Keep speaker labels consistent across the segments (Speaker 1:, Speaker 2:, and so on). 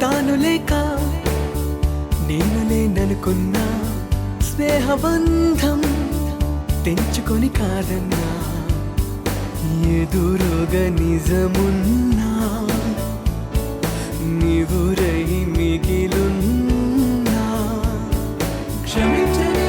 Speaker 1: తాను లేక నేను లేననుకున్నా స్నేహబంధం తెంచుకొని కాదన్నా ఎదురుగా నిజమున్నా నీవురై మిగిలున్నా క్షమించని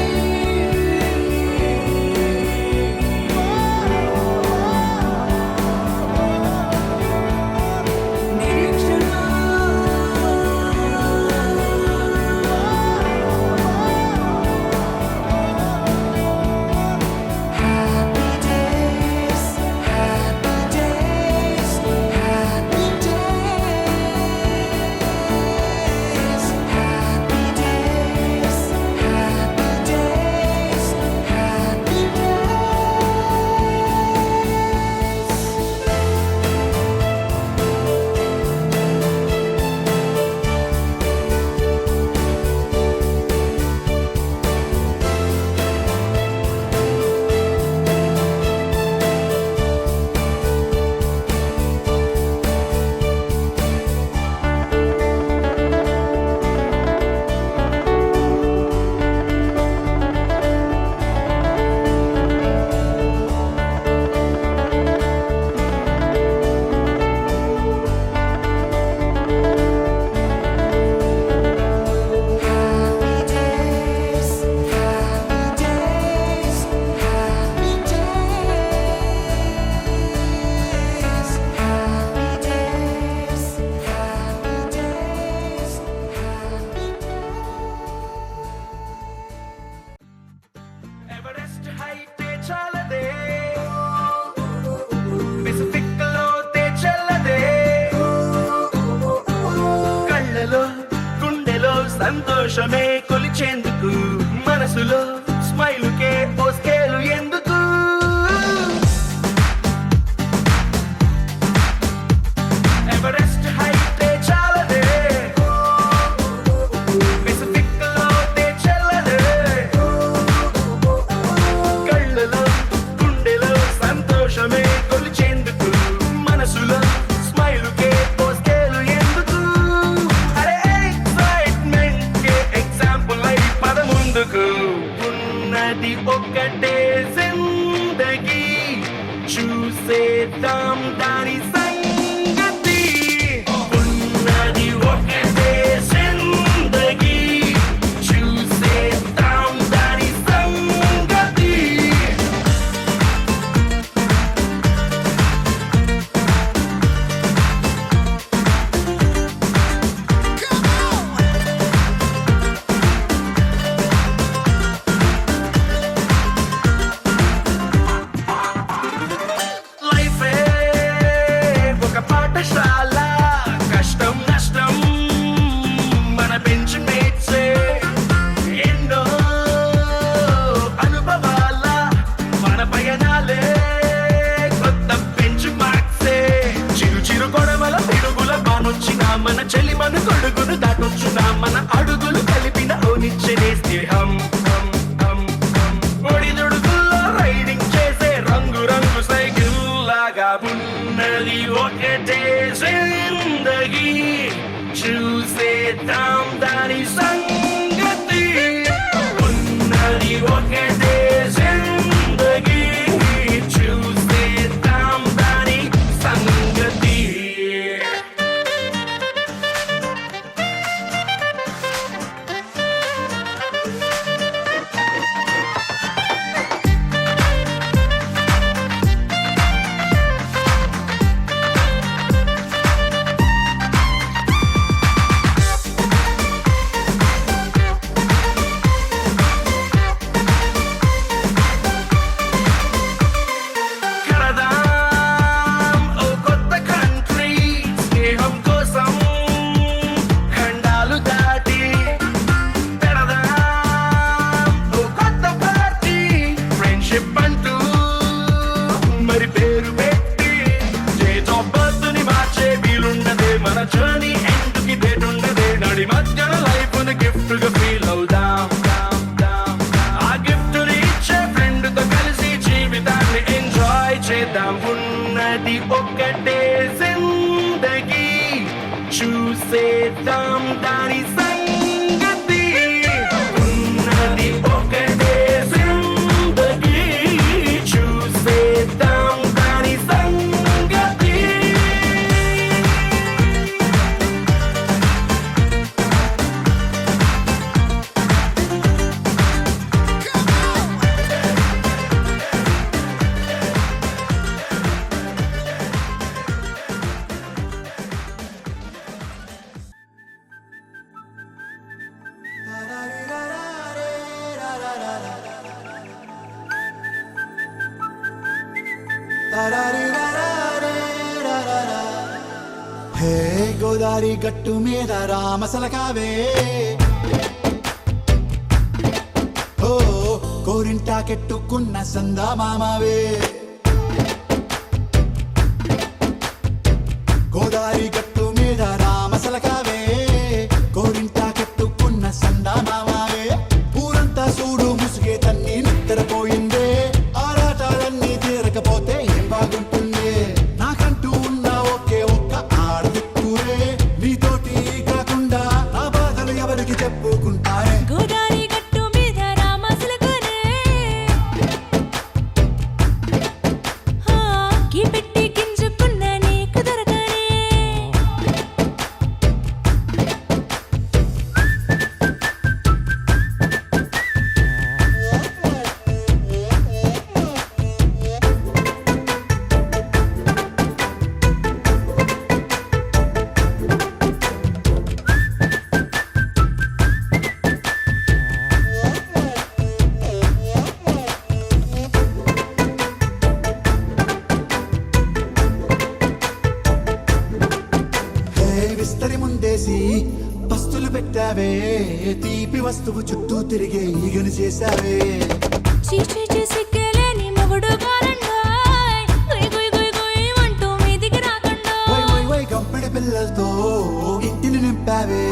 Speaker 2: సంతోషమే కొలిచేందుకు మనసులో స్మైలుకే ఓ స్కేలు ఎందుకు ఎవరెస్ట్ హైటే చాలదే పెసిఫిక్ లోతే చెల్లదే కళ్ళలో గుండెలో సంతోషమే కొలిచేందుకు మనసులో స్మైలుకే ఓ స్కేలు ఎందుకు అరే ఉన్నది ఒక్కటే జిందగీ చూసేద్దాం దాని సంగతి ఉన్నది ఒక్కటే జిందగీ చూసేద్దాం దాని సంగతి మన చెలిమను కొడుకును దాటొచ్చునా మన అడుగులు కలిపిన ఓనిచ్చనే స్నేహం ఒడిదుడుకుల్లో రైడింగ్ చేసే రంగు రంగు సైకిల్ లాగా ఉన్నది ఒకటే జిందగీ చూసేద్దాం దాని సంగతి ఉన్నది ఒకటే జిందగీ చూసేద్దాం దాని సంగతి చూసేద్దాం దాని సంగతి ఉన్నది ఒకటే జిందగీ చూసేద్దాం దాని సంగతి
Speaker 3: హే గోదారి గట్టు మీద రామసలకావే ఓ కోరింటా కెట్టుకున్న సందా మామావే గోదారి గట్టు మీద రామసలకావే కోరింటా కెట్టుకున్న సందా మామావే ఊరంతా చూడు ముసుగే తన్ని నిద్రపోయిందే ఆరాటాలన్నీ తీరకపోతే ఏం బాగుంటుంది నాకంటూ ఉన్న ఒకే ఒక్క ఆడదిక్కురే నీతోటి కాకుండా నా బాధలు ఎవరికి చెప్పుకుంటారే
Speaker 4: గోదారి గట్టు మీద రామసలకునే కీ పెట్టి గింజుకున్న నీకు దొరకనే
Speaker 3: హే విస్తరి ముందేసి పస్తులు పెట్టావే తీపి వస్తువు చుట్టూ తిరిగే ఈగను చేశావే
Speaker 4: చీచీ చేసి కేలేని మొగుడు గారండాయ్ గుయ్ గుయ్ గుయ్ గుయ్ అంటూ మీదికి రాకుండా
Speaker 3: వై వై వై గంపెడి పిల్లలతో ఇంటిని నింపావే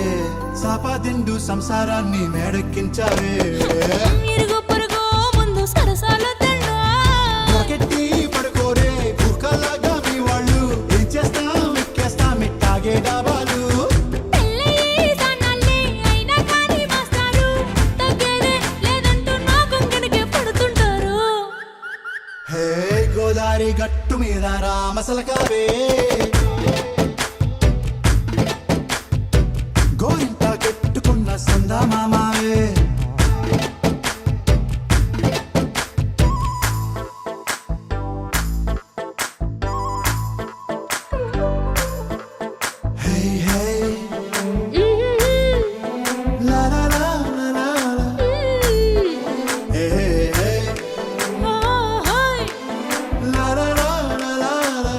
Speaker 3: సాపాదిండు సంసారాన్ని మేడెక్కించావే
Speaker 4: ఇరుగు పొరుగు ముందు సరసాలు తిన్నా
Speaker 3: పొరకెట్టి పడుకోరే కుక్కలాగా మీ వాళ్ళు ఏం చేస్తాం ఎక్కేస్తాం ఇట్టాగే డాబాలు
Speaker 4: పెళ్ళయి సానాల్ని అయినా కానీ మాస్తారు తగ్గేదే లేదంటూ నా కొంగడికే పడుతుంటారు
Speaker 3: హే గోదారి గట్టు మీద రామసలకావే గోరింట కెట్టుకున్న సందా మామావే హే హే లా లా లా లా లా లా. హే హే హే లా లా లా లా లా లా.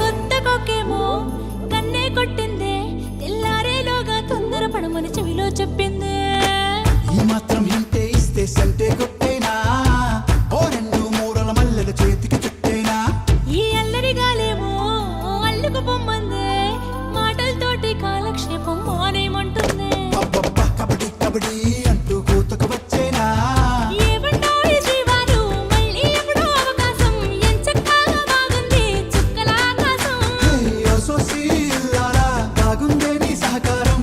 Speaker 4: కొత్త కొక్కేమో కన్నే కొట్టిందే తెల్లారేలోగా తొందర పడమని చెవిలో చెప్పిందే
Speaker 3: ఈ మాత్రం ఇంటే ఇస్తే సంటే కొట్టేనా ఓ రెండు మూరల మల్లెల చేతికి చుట్టేనా
Speaker 4: ఈ అల్లరి గాలేమో అల్లుకు పొమ్మందే మాటలతోటి కాలక్షేపం మానేమంటుంది
Speaker 3: అబ్బబ్బా కబడ్డీ కబడ్డీ అంటూ కూతకు వచ్చేనా
Speaker 4: ఏమంటాయి శ్రీవారు మళ్ళీ ఎప్పుడో అవకాశం ఎంచక్కా బాగుంది చుక్కల ఆకాశం
Speaker 3: హే ఓ సోసి ఇల్లారా బాగుందే నీ సహకారం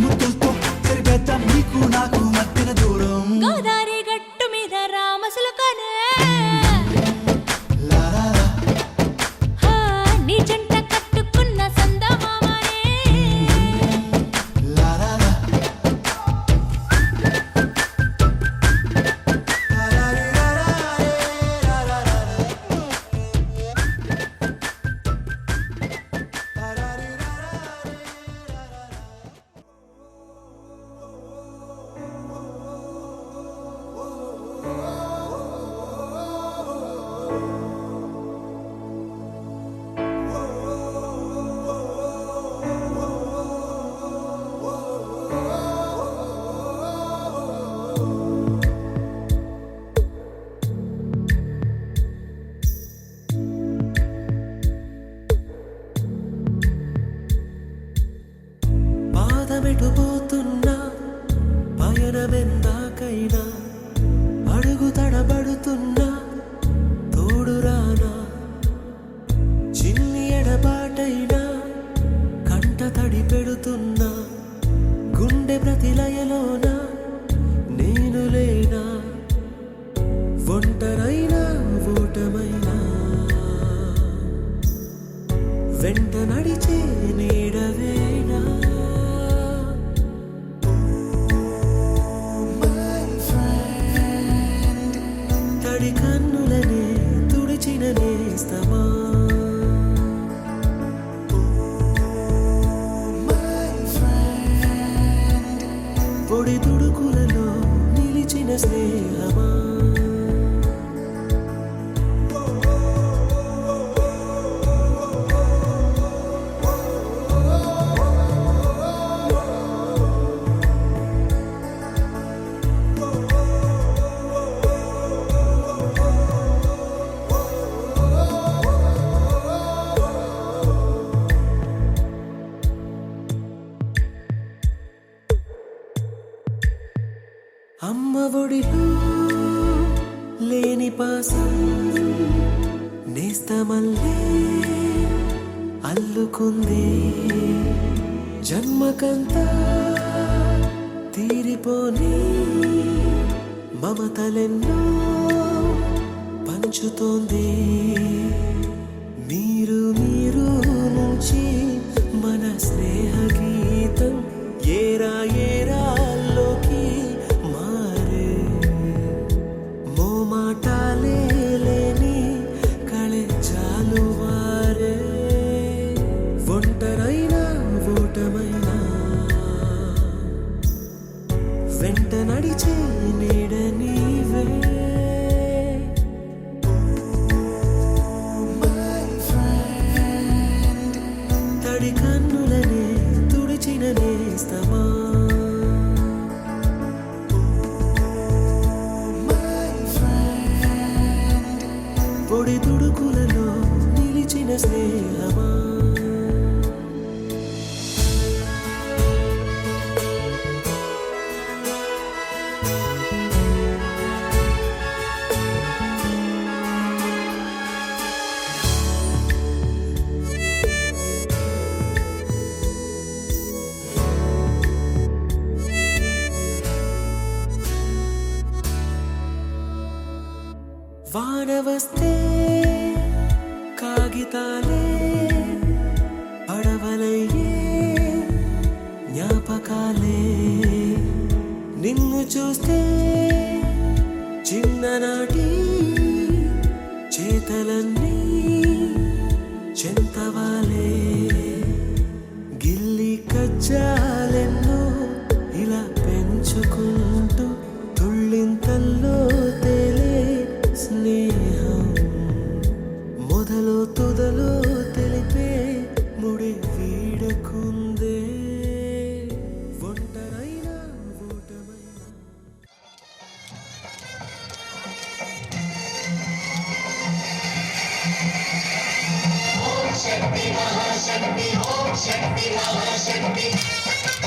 Speaker 3: ముద్దులతో సరిపెద్దాం నీకు నాకు మధ్యన దూరం
Speaker 1: మనమెటుపోతున్నా పయనమెందాకైనా అడుగు తడబడుతున్నా తోడురానా చిన్ని ఎడబాటైనా కంట తడి పెడుతున్నా గుండె ప్రతిలయలోన నేను లేనా ఒంటరైనా ఓటమైనా వెంట నడిచే నీడవేనా తడి కన్నులనే తుడిచిన నేస్తమా పొడి తుడుకులలో నిలిచిన స్నేహమా అమ్మ ఒడిలో లేని పాసం నేస్తమల్లే అల్లుకుంది జన్మకంతా తీరిపోని మమతలెన్నో పంచుతోంది మీరు మీరు నుంచి మన స్నేహ గీతం ఏరా ఏరాల్లోకి మారే మోమాటాలే లేని కళే చాలు వారే ఒంటరైనా ఓటమైనా వెంట నడిచే నీడ నీవే తడి కన్నులనే తుడిచిన నేస్తమా పొడి తుడుకులలో నిలిచిన స్నేహమా వాన వస్తే కాగితాలే పడవలయ్యే జ్ఞాపకాలే నిన్ను చూస్తే చిన్ననాటి చేతలన్నీ చెంతవాలే గిల్లి కజ్జాలెన్నో ఇలా పెంచుకుంటూ తుళ్ళింతల్లో తేలే స్నేహం మొదలు తుదలో తెలిపే ముడి వీడకుందే ఒంటరైనా ఓటమైనా
Speaker 5: Shakti, Mahashakti, Om Shakti, Mahashakti.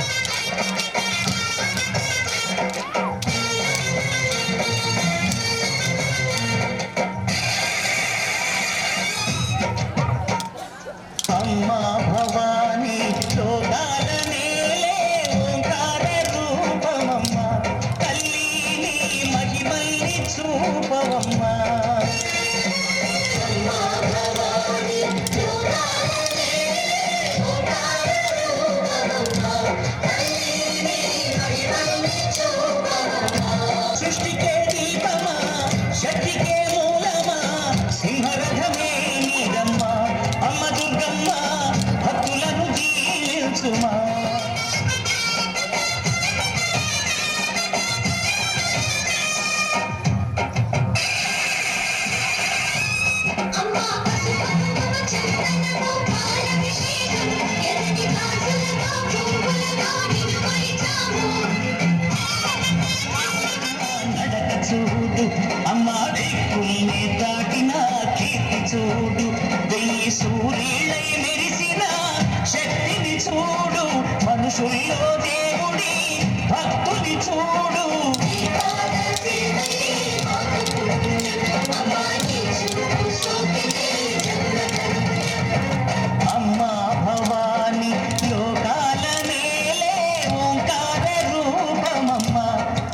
Speaker 5: మనుషుల్లో దేవుడి భక్తుని చూడు అమ్మా భవాని లోకాల నేలే ఓంకార రూపమమ్మ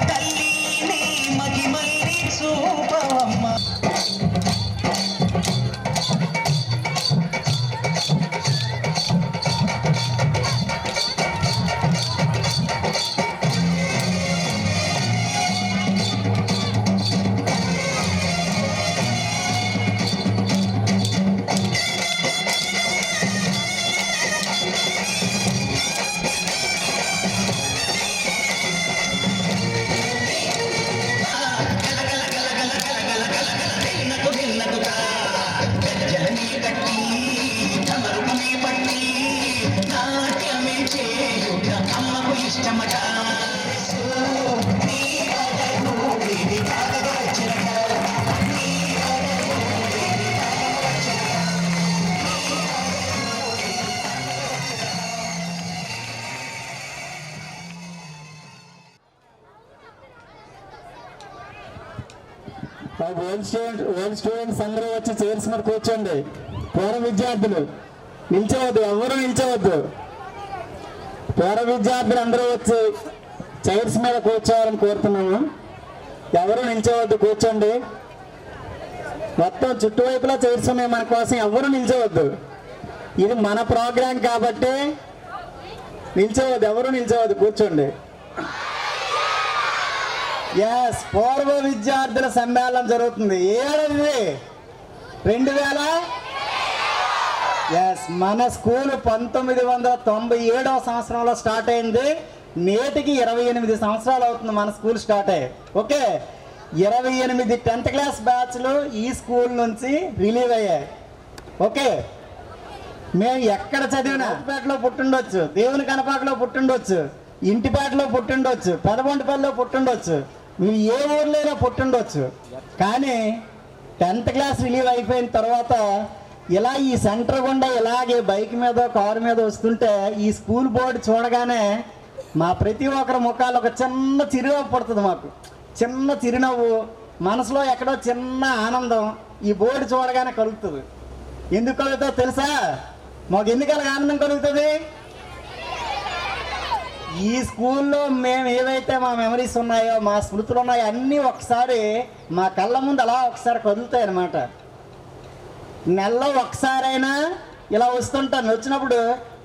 Speaker 5: తల్లిని మహిమల్ని చూపవమ్మ
Speaker 6: ఓల్డ్ స్టూడెంట్స్ అందరూ వచ్చి చైర్స్ మీద కూర్చోండి. పూర్వ విద్యార్థులు నిల్చోవద్దు, ఎవరు నిల్చోవద్దు. పూర్వ విద్యార్థులు అందరూ వచ్చి చైర్స్ మీద కూర్చోవాలని కోరుతున్నాము. ఎవరు నిల్చోవద్దు, కూర్చోండి. మొత్తం చుట్టువైపులా చైర్స్ ఉన్నాయి మన కోసం, ఎవరు నిల్చోవద్దు. ఇది మన ప్రోగ్రాం కాబట్టి నిల్చోవద్దు, ఎవరు నిల్చోవద్దు, కూర్చోండి. ఎస్, పూర్వ విద్యార్థుల సమ్మేళనం జరుగుతుంది. ఏడది 2000. ఎస్, మన స్కూల్ 1997వ సంవత్సరంలో స్టార్ట్ అయింది. నేటికి 28 సంవత్సరాలు అవుతుంది మన స్కూల్ స్టార్ట్ అయ్యి. ఓకే, 28 10th క్లాస్ బ్యాచ్లు ఈ స్కూల్ నుంచి రిలీవ్ అయ్యాయి. ఓకే, మేము ఎక్కడ చదివినా పేటలో పుట్టుండొచ్చు, దేవుని కనపాకలో పుట్టుండొచ్చు, ఇంటిపేటలో పుట్టుండొచ్చు, పెదబొంటిపల్లిలో పుట్టుండొచ్చు, మీరు ఏ ఊర్లోనైనా పుట్టుండొచ్చు. కానీ 10th క్లాస్ రిలీవ్ అయిపోయిన తర్వాత ఇలా ఈ సెంటర్ గుండా ఇలాగే బైక్ మీద కారు మీద వస్తుంటే ఈ స్కూల్ బోర్డు చూడగానే మా ప్రతి ఒక్కరి ముఖాలు ఒక చిన్న చిరునవ్వు పడుతుంది. మాకు చిన్న చిరునవ్వు, మనసులో ఎక్కడో చిన్న ఆనందం ఈ బోర్డు చూడగానే కలుగుతుంది. ఎందుకు కలుగుతుందో తెలుసా? మాకు ఎందుకు అలాగ ఆనందం కలుగుతుంది? ఈ స్కూల్లో మేము ఏవైతే మా మెమరీస్ ఉన్నాయో, మా స్మృతులు ఉన్నాయో అన్నీ ఒకసారి మా కళ్ళ ముందు అలా ఒకసారి కదులుతాయి అన్నమాట. నెలలో ఒకసారైనా ఇలా వస్తుంటాను.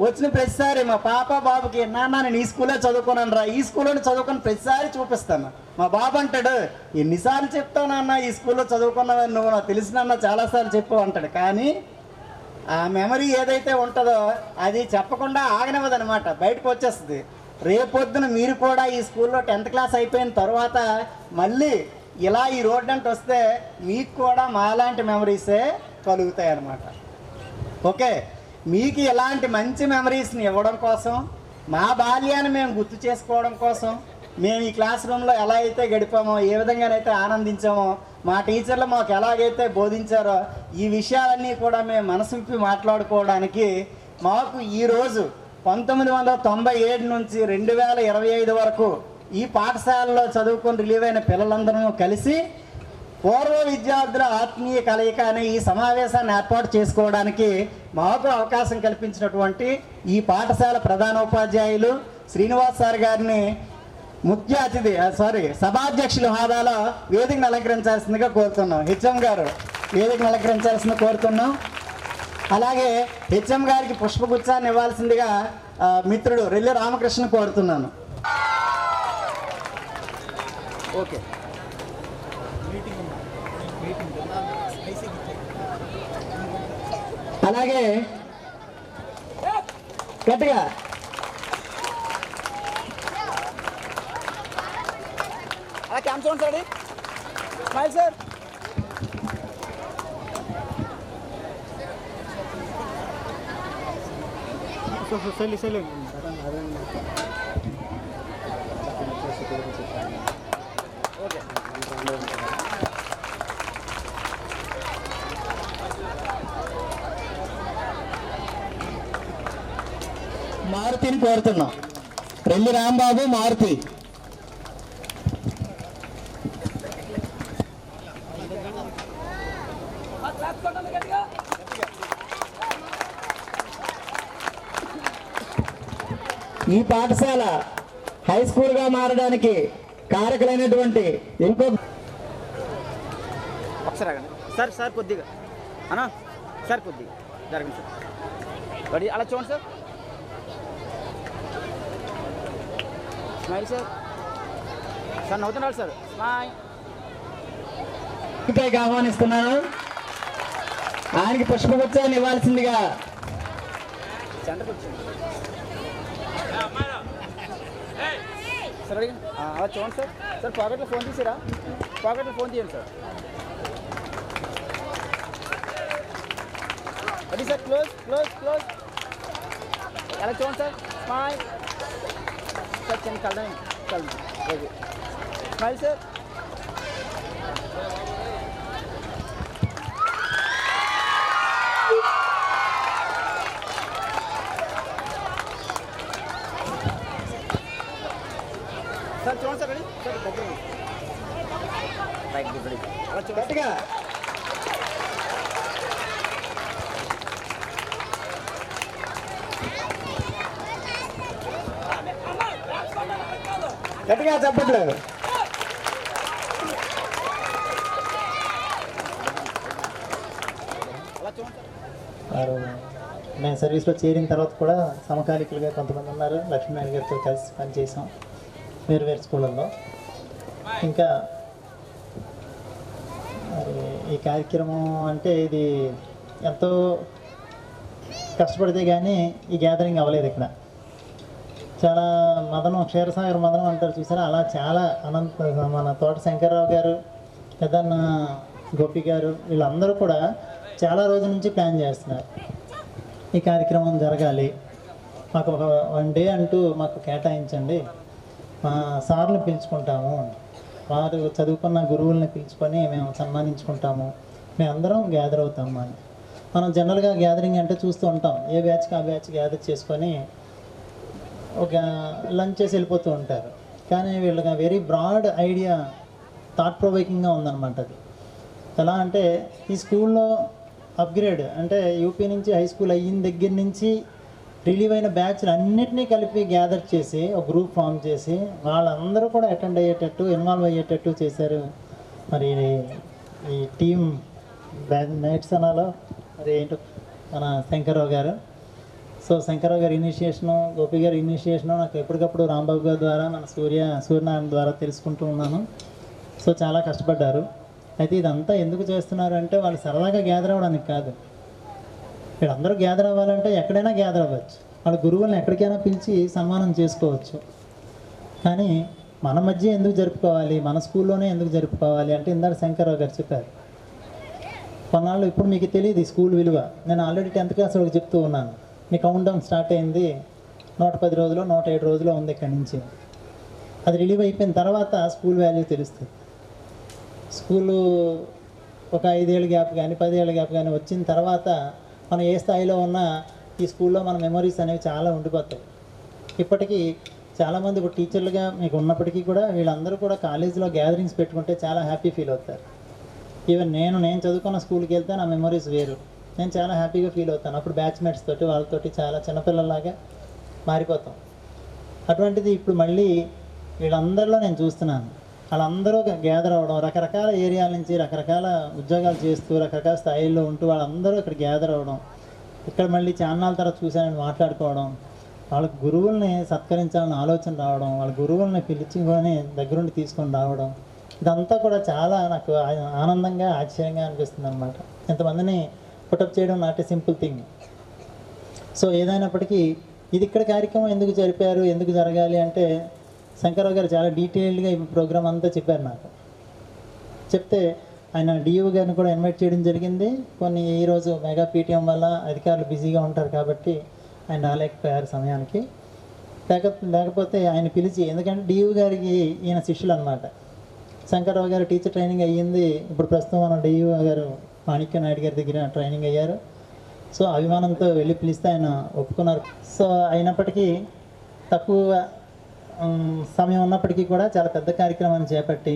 Speaker 6: వచ్చిన ప్రతిసారి మా పాప బాబుకి, నాన్న నేను ఈ స్కూల్లో చదువుకున్నాను రా, ఈ స్కూల్లోనే చదువుకుని ప్రతిసారి చూపిస్తాను. మా బాబు అంటాడు, ఎన్నిసార్లు చెప్తావు నాన్న ఈ స్కూల్లో చదువుకున్నావని, నువ్వు నాకు తెలిసినన్నా చాలాసార్లు చెప్పావు అంటాడు. కానీ ఆ మెమరీ ఏదైతే ఉంటుందో అది చెప్పకుండా ఆగనివ్వదనమాట, బయటకు వచ్చేస్తుంది. రేపొద్దున మీరు కూడా ఈ స్కూల్లో 10th క్లాస్ అయిపోయిన తర్వాత మళ్ళీ ఇలా ఈ రోడ్డు అంటే వస్తే మీకు కూడా మాలాంటి మెమరీసే కలుగుతాయి అన్నమాట. ఓకే, మీకు ఇలాంటి మంచి మెమరీస్ని ఇవ్వడం కోసం, మా బాల్యాన్ని మేము గుర్తు చేసుకోవడం కోసం, మేము ఈ క్లాస్ రూమ్లో ఎలా అయితే గడిపామో, ఏ విధంగానైతే ఆనందించామో, మా టీచర్లు మాకు ఎలాగైతే బోధించారో ఈ విషయాలన్నీ కూడా మేము మనసు విప్పి మాట్లాడుకోవడానికి మాకు ఈరోజు 1997 నుంచి 2025 వరకు ఈ పాఠశాలలో చదువుకొని రిలీవ్ అయిన పిల్లలందరూ కలిసి పూర్వ విద్యార్థుల ఆత్మీయ కలయిక అనే ఈ సమావేశాన్ని ఏర్పాటు చేసుకోవడానికి మాకు అవకాశం కల్పించినటువంటి ఈ పాఠశాల ప్రధానోపాధ్యాయులు శ్రీనివాస్ సార్ గారిని ముఖ్య అతిథి సభాధ్యక్షుల హోదాలో వేదికను అలంకరించాల్సిందిగా కోరుతున్నాం. హెచ్ఎం గారు వేదికను అలంకరించాల్సిందిగా కోరుతున్నాం. అలాగే హెచ్ఎం గారికి పుష్పగుచ్చాన్ని ఇవ్వాల్సిందిగా మిత్రుడు రెల్లి రామకృష్ణ కోరుతున్నాను. ఓకే, అలాగే గట్టిగా క్యామ్ చూడండి సార్, స్మైల్ సార్. మారుతిని కోరుతున్నాం. రెల్లి రాంబాబు, మారుతి. ఈ పాఠశాల హై స్కూల్గా మారడానికి కారకులైనటువంటి ఇంకో
Speaker 7: ఒకసారి ఆగండి సార్. సార్ కొద్దిగా అన్నా, సార్ కొద్దిగా జరగండి సార్. రెడీ, అలా చూడండి సార్. Smile sir. సార్ నవ్వుతున్నాడు సార్. స్మైల్.
Speaker 6: పైకి ఆహ్వానిస్తున్నాను. ఆయనకి పుష్పగుచ్చాన్ని ఇవ్వాల్సిందిగా
Speaker 7: సెంటర్కి వచ్చింది సార్. అడిగి అలా చూడండి సార్. సార్ పాకెట్లో ఫోన్ తీసిరా, పాకెట్లో ఫోన్ తీయండి సార్. అది సార్, క్లోజ్ క్లోజ్ క్లోజ్. అలా చూడండి సార్. Smile sir. చిన్న కలడం ఓకే. Smile sir. సార్ చూడండి సార్. Ready sir. దగ్గర రైట్ రెడీ. అలా చూడండి.
Speaker 6: గట్టిగా చెప్పట్లు.
Speaker 7: అలా చూడండి
Speaker 8: వారు మేము సర్వీస్లో చేరిన తర్వాత కూడా సమకాలికులుగా కొంతమంది ఉన్నారు. లక్ష్మీనారాయణ గారితో కలిసి పనిచేసాం వేరు స్కూళ్ళల్లో. ఇంకా మరి ఈ కార్యక్రమం అంటే ఇది ఎంతో కష్టపడితే కానీ ఈ గ్యాదరింగ్ అవ్వలేదు. ఇక్కడ చాలా మదనం, క్షీరసాగర్ మదనం అంటారు చూసారా, అలా చాలా మన తోట శంకర్రావు గారు, పెద్దన్న గోపి గారు, వీళ్ళందరూ కూడా చాలా రోజుల నుంచి ప్లాన్ చేస్తున్నారు. ఈ కార్యక్రమం జరగాలి, మాకు ఒక 1 డే అంటూ మాకు కేటాయించండి, మా సార్ని పిలుచుకుంటాము, వారు చదువుకున్న గురువుల్ని పిలుచుకొని మేము సన్మానించుకుంటాము, మేమందరం గ్యాదర్ అవుతాము అని. మనం జనరల్గా గ్యాదరింగ్ అంటే చూస్తూ ఉంటాం, ఏ బ్యాచ్కి ఆ బ్యాచ్ గ్యాదర్ చేసుకొని ఒక లంచ్ చేసి వెళ్ళిపోతూ ఉంటారు. కానీ వీళ్ళకి వెరీ బ్రాడ్ ఐడియా, థాట్ ప్రొవోకింగ్గా ఉందన్నమాట. అది ఎలా అంటే ఈ స్కూల్లో అప్గ్రేడ్ అంటే యూపీ నుంచి హై స్కూల్ అయిన దగ్గర నుంచి రిలీవ్ అయిన బ్యాచ్లు అన్నిటినీ కలిపి గ్యాదర్ చేసి ఒక గ్రూప్ ఫామ్ చేసి వాళ్ళందరూ కూడా అటెండ్ అయ్యేటట్టు, ఇన్వాల్వ్ అయ్యేటట్టు చేశారు. మరి ఈ టీం నైట్స్ అనాలో మరి ఏంటో మన శంకర్రావు గారు. సో శంకర్రావు గారి ఇనిషియేషను, గోపి గారి ఇనిషియేషను నాకు ఎప్పటికప్పుడు రాంబాబు గారి ద్వారా, మన సూర్యనారాయణ ద్వారా తెలుసుకుంటూ ఉన్నాను. సో చాలా కష్టపడ్డారు. అయితే ఇదంతా ఎందుకు చేస్తున్నారు అంటే వాళ్ళు సరదాగా గ్యాదర్ అవ్వడానికి కాదు. వీళ్ళందరూ గ్యాదర్ అవ్వాలంటే ఎక్కడైనా గ్యాదర్ అవ్వచ్చు, వాళ్ళ గురువులను ఎక్కడికైనా పిలిచి సన్మానం చేసుకోవచ్చు. కానీ మన మధ్య ఎందుకు జరుపుకోవాలి, మన స్కూల్లోనే ఎందుకు జరుపుకోవాలి అంటే ఇందాక శంకర్రావు గారు చెప్పారు. కొన్నాళ్ళు ఇప్పుడు మీకు తెలియదు ఈ స్కూల్ విలువ. నేను ఆల్రెడీ 10th క్లాస్ వాళ్ళకి చెప్తూ ఉన్నాను, మీ కౌంట్ డౌన్ స్టార్ట్ అయింది, 110 రోజులు 107 రోజులు ఉంది ఇక్కడి నుంచి. అది రిలీవ్ అయిపోయిన తర్వాత స్కూల్ వాల్యూ తెలుస్తుంది. స్కూలు ఒక 5 ఏళ్ళ గ్యాప్ కానీ 10 ఏళ్ళ గ్యాప్ కానీ వచ్చిన తర్వాత మనం ఏ స్థాయిలో ఉన్నా ఈ స్కూల్లో మన మెమరీస్ అనేవి చాలా ఉండిపోతాయి. ఇప్పటికీ చాలామంది ఇప్పుడు టీచర్లుగా మీకు ఉన్నప్పటికీ కూడా వీళ్ళందరూ కూడా కాలేజీలో గ్యాదరింగ్స్ పెట్టుకుంటే చాలా హ్యాపీ ఫీల్ అవుతారు. ఈవెన్ నేను చదువుకున్న స్కూల్కి వెళ్తే నా మెమరీస్ వేరు, నేను చాలా హ్యాపీగా ఫీల్ అవుతాను. అప్పుడు బ్యాచ్మేట్స్ తోటి వాళ్ళతోటి చాలా చిన్నపిల్లలాగా మారిపోతాం. అటువంటిది ఇప్పుడు మళ్ళీ వీళ్ళందరిలో నేను చూస్తున్నాను, వాళ్ళందరూ గ్యాదర్ అవ్వడం, రకరకాల ఏరియాల నుంచి రకరకాల ఉద్యోగాలు చేస్తూ రకరకాల స్థాయిల్లో ఉంటూ వాళ్ళందరూ ఇక్కడ గ్యాదర్ అవ్వడం, ఇక్కడ మళ్ళీ చాన్నాళ్ళ తర్వాత చూశానని మాట్లాడుకోవడం, వాళ్ళ గురువుల్ని సత్కరించాలని ఆలోచన రావడం, వాళ్ళ గురువుల్ని పిలుచుకొని దగ్గరుండి తీసుకొని రావడం, ఇదంతా కూడా చాలా నాకు ఆనందంగా ఆశ్చర్యంగా అనిపిస్తుంది అనమాట. ఇంతమందిని పుటప్ చేయడం not a simple thing. So ఏదైనప్పటికీ ఇది ఇక్కడ కార్యక్రమం ఎందుకు జరిపారు, ఎందుకు జరగాలి అంటే శంకర్రావు గారు చాలా డీటెయిల్డ్గా ఈ ప్రోగ్రామ్ అంతా చెప్పారు నాకు. చెప్తే ఆయన డిఓ గారిని కూడా ఇన్వైట్ చేయడం జరిగింది. కొన్ని ఈరోజు మెగా పీటీఎం వల్ల అధికారులు బిజీగా ఉంటారు కాబట్టి ఆయన రాలేకపోయారు సమయానికి. లేకపోతే ఆయన పిలిచి, ఎందుకంటే డిఓ గారికి ఈయన శిష్యులు అనమాట. శంకర్రావు గారు టీచర్ ట్రైనింగ్ అయ్యింది, ఇప్పుడు ప్రస్తుతం మన డిఓ గారు మాణిక్య నాయుడు గారి దగ్గర ట్రైనింగ్ అయ్యారు. సో అభిమానంతో వెళ్ళి పిలిస్తే ఆయన ఒప్పుకున్నారు. సో అయినప్పటికీ తక్కువ సమయం ఉన్నప్పటికీ కూడా చాలా పెద్ద కార్యక్రమాన్ని చేపట్టి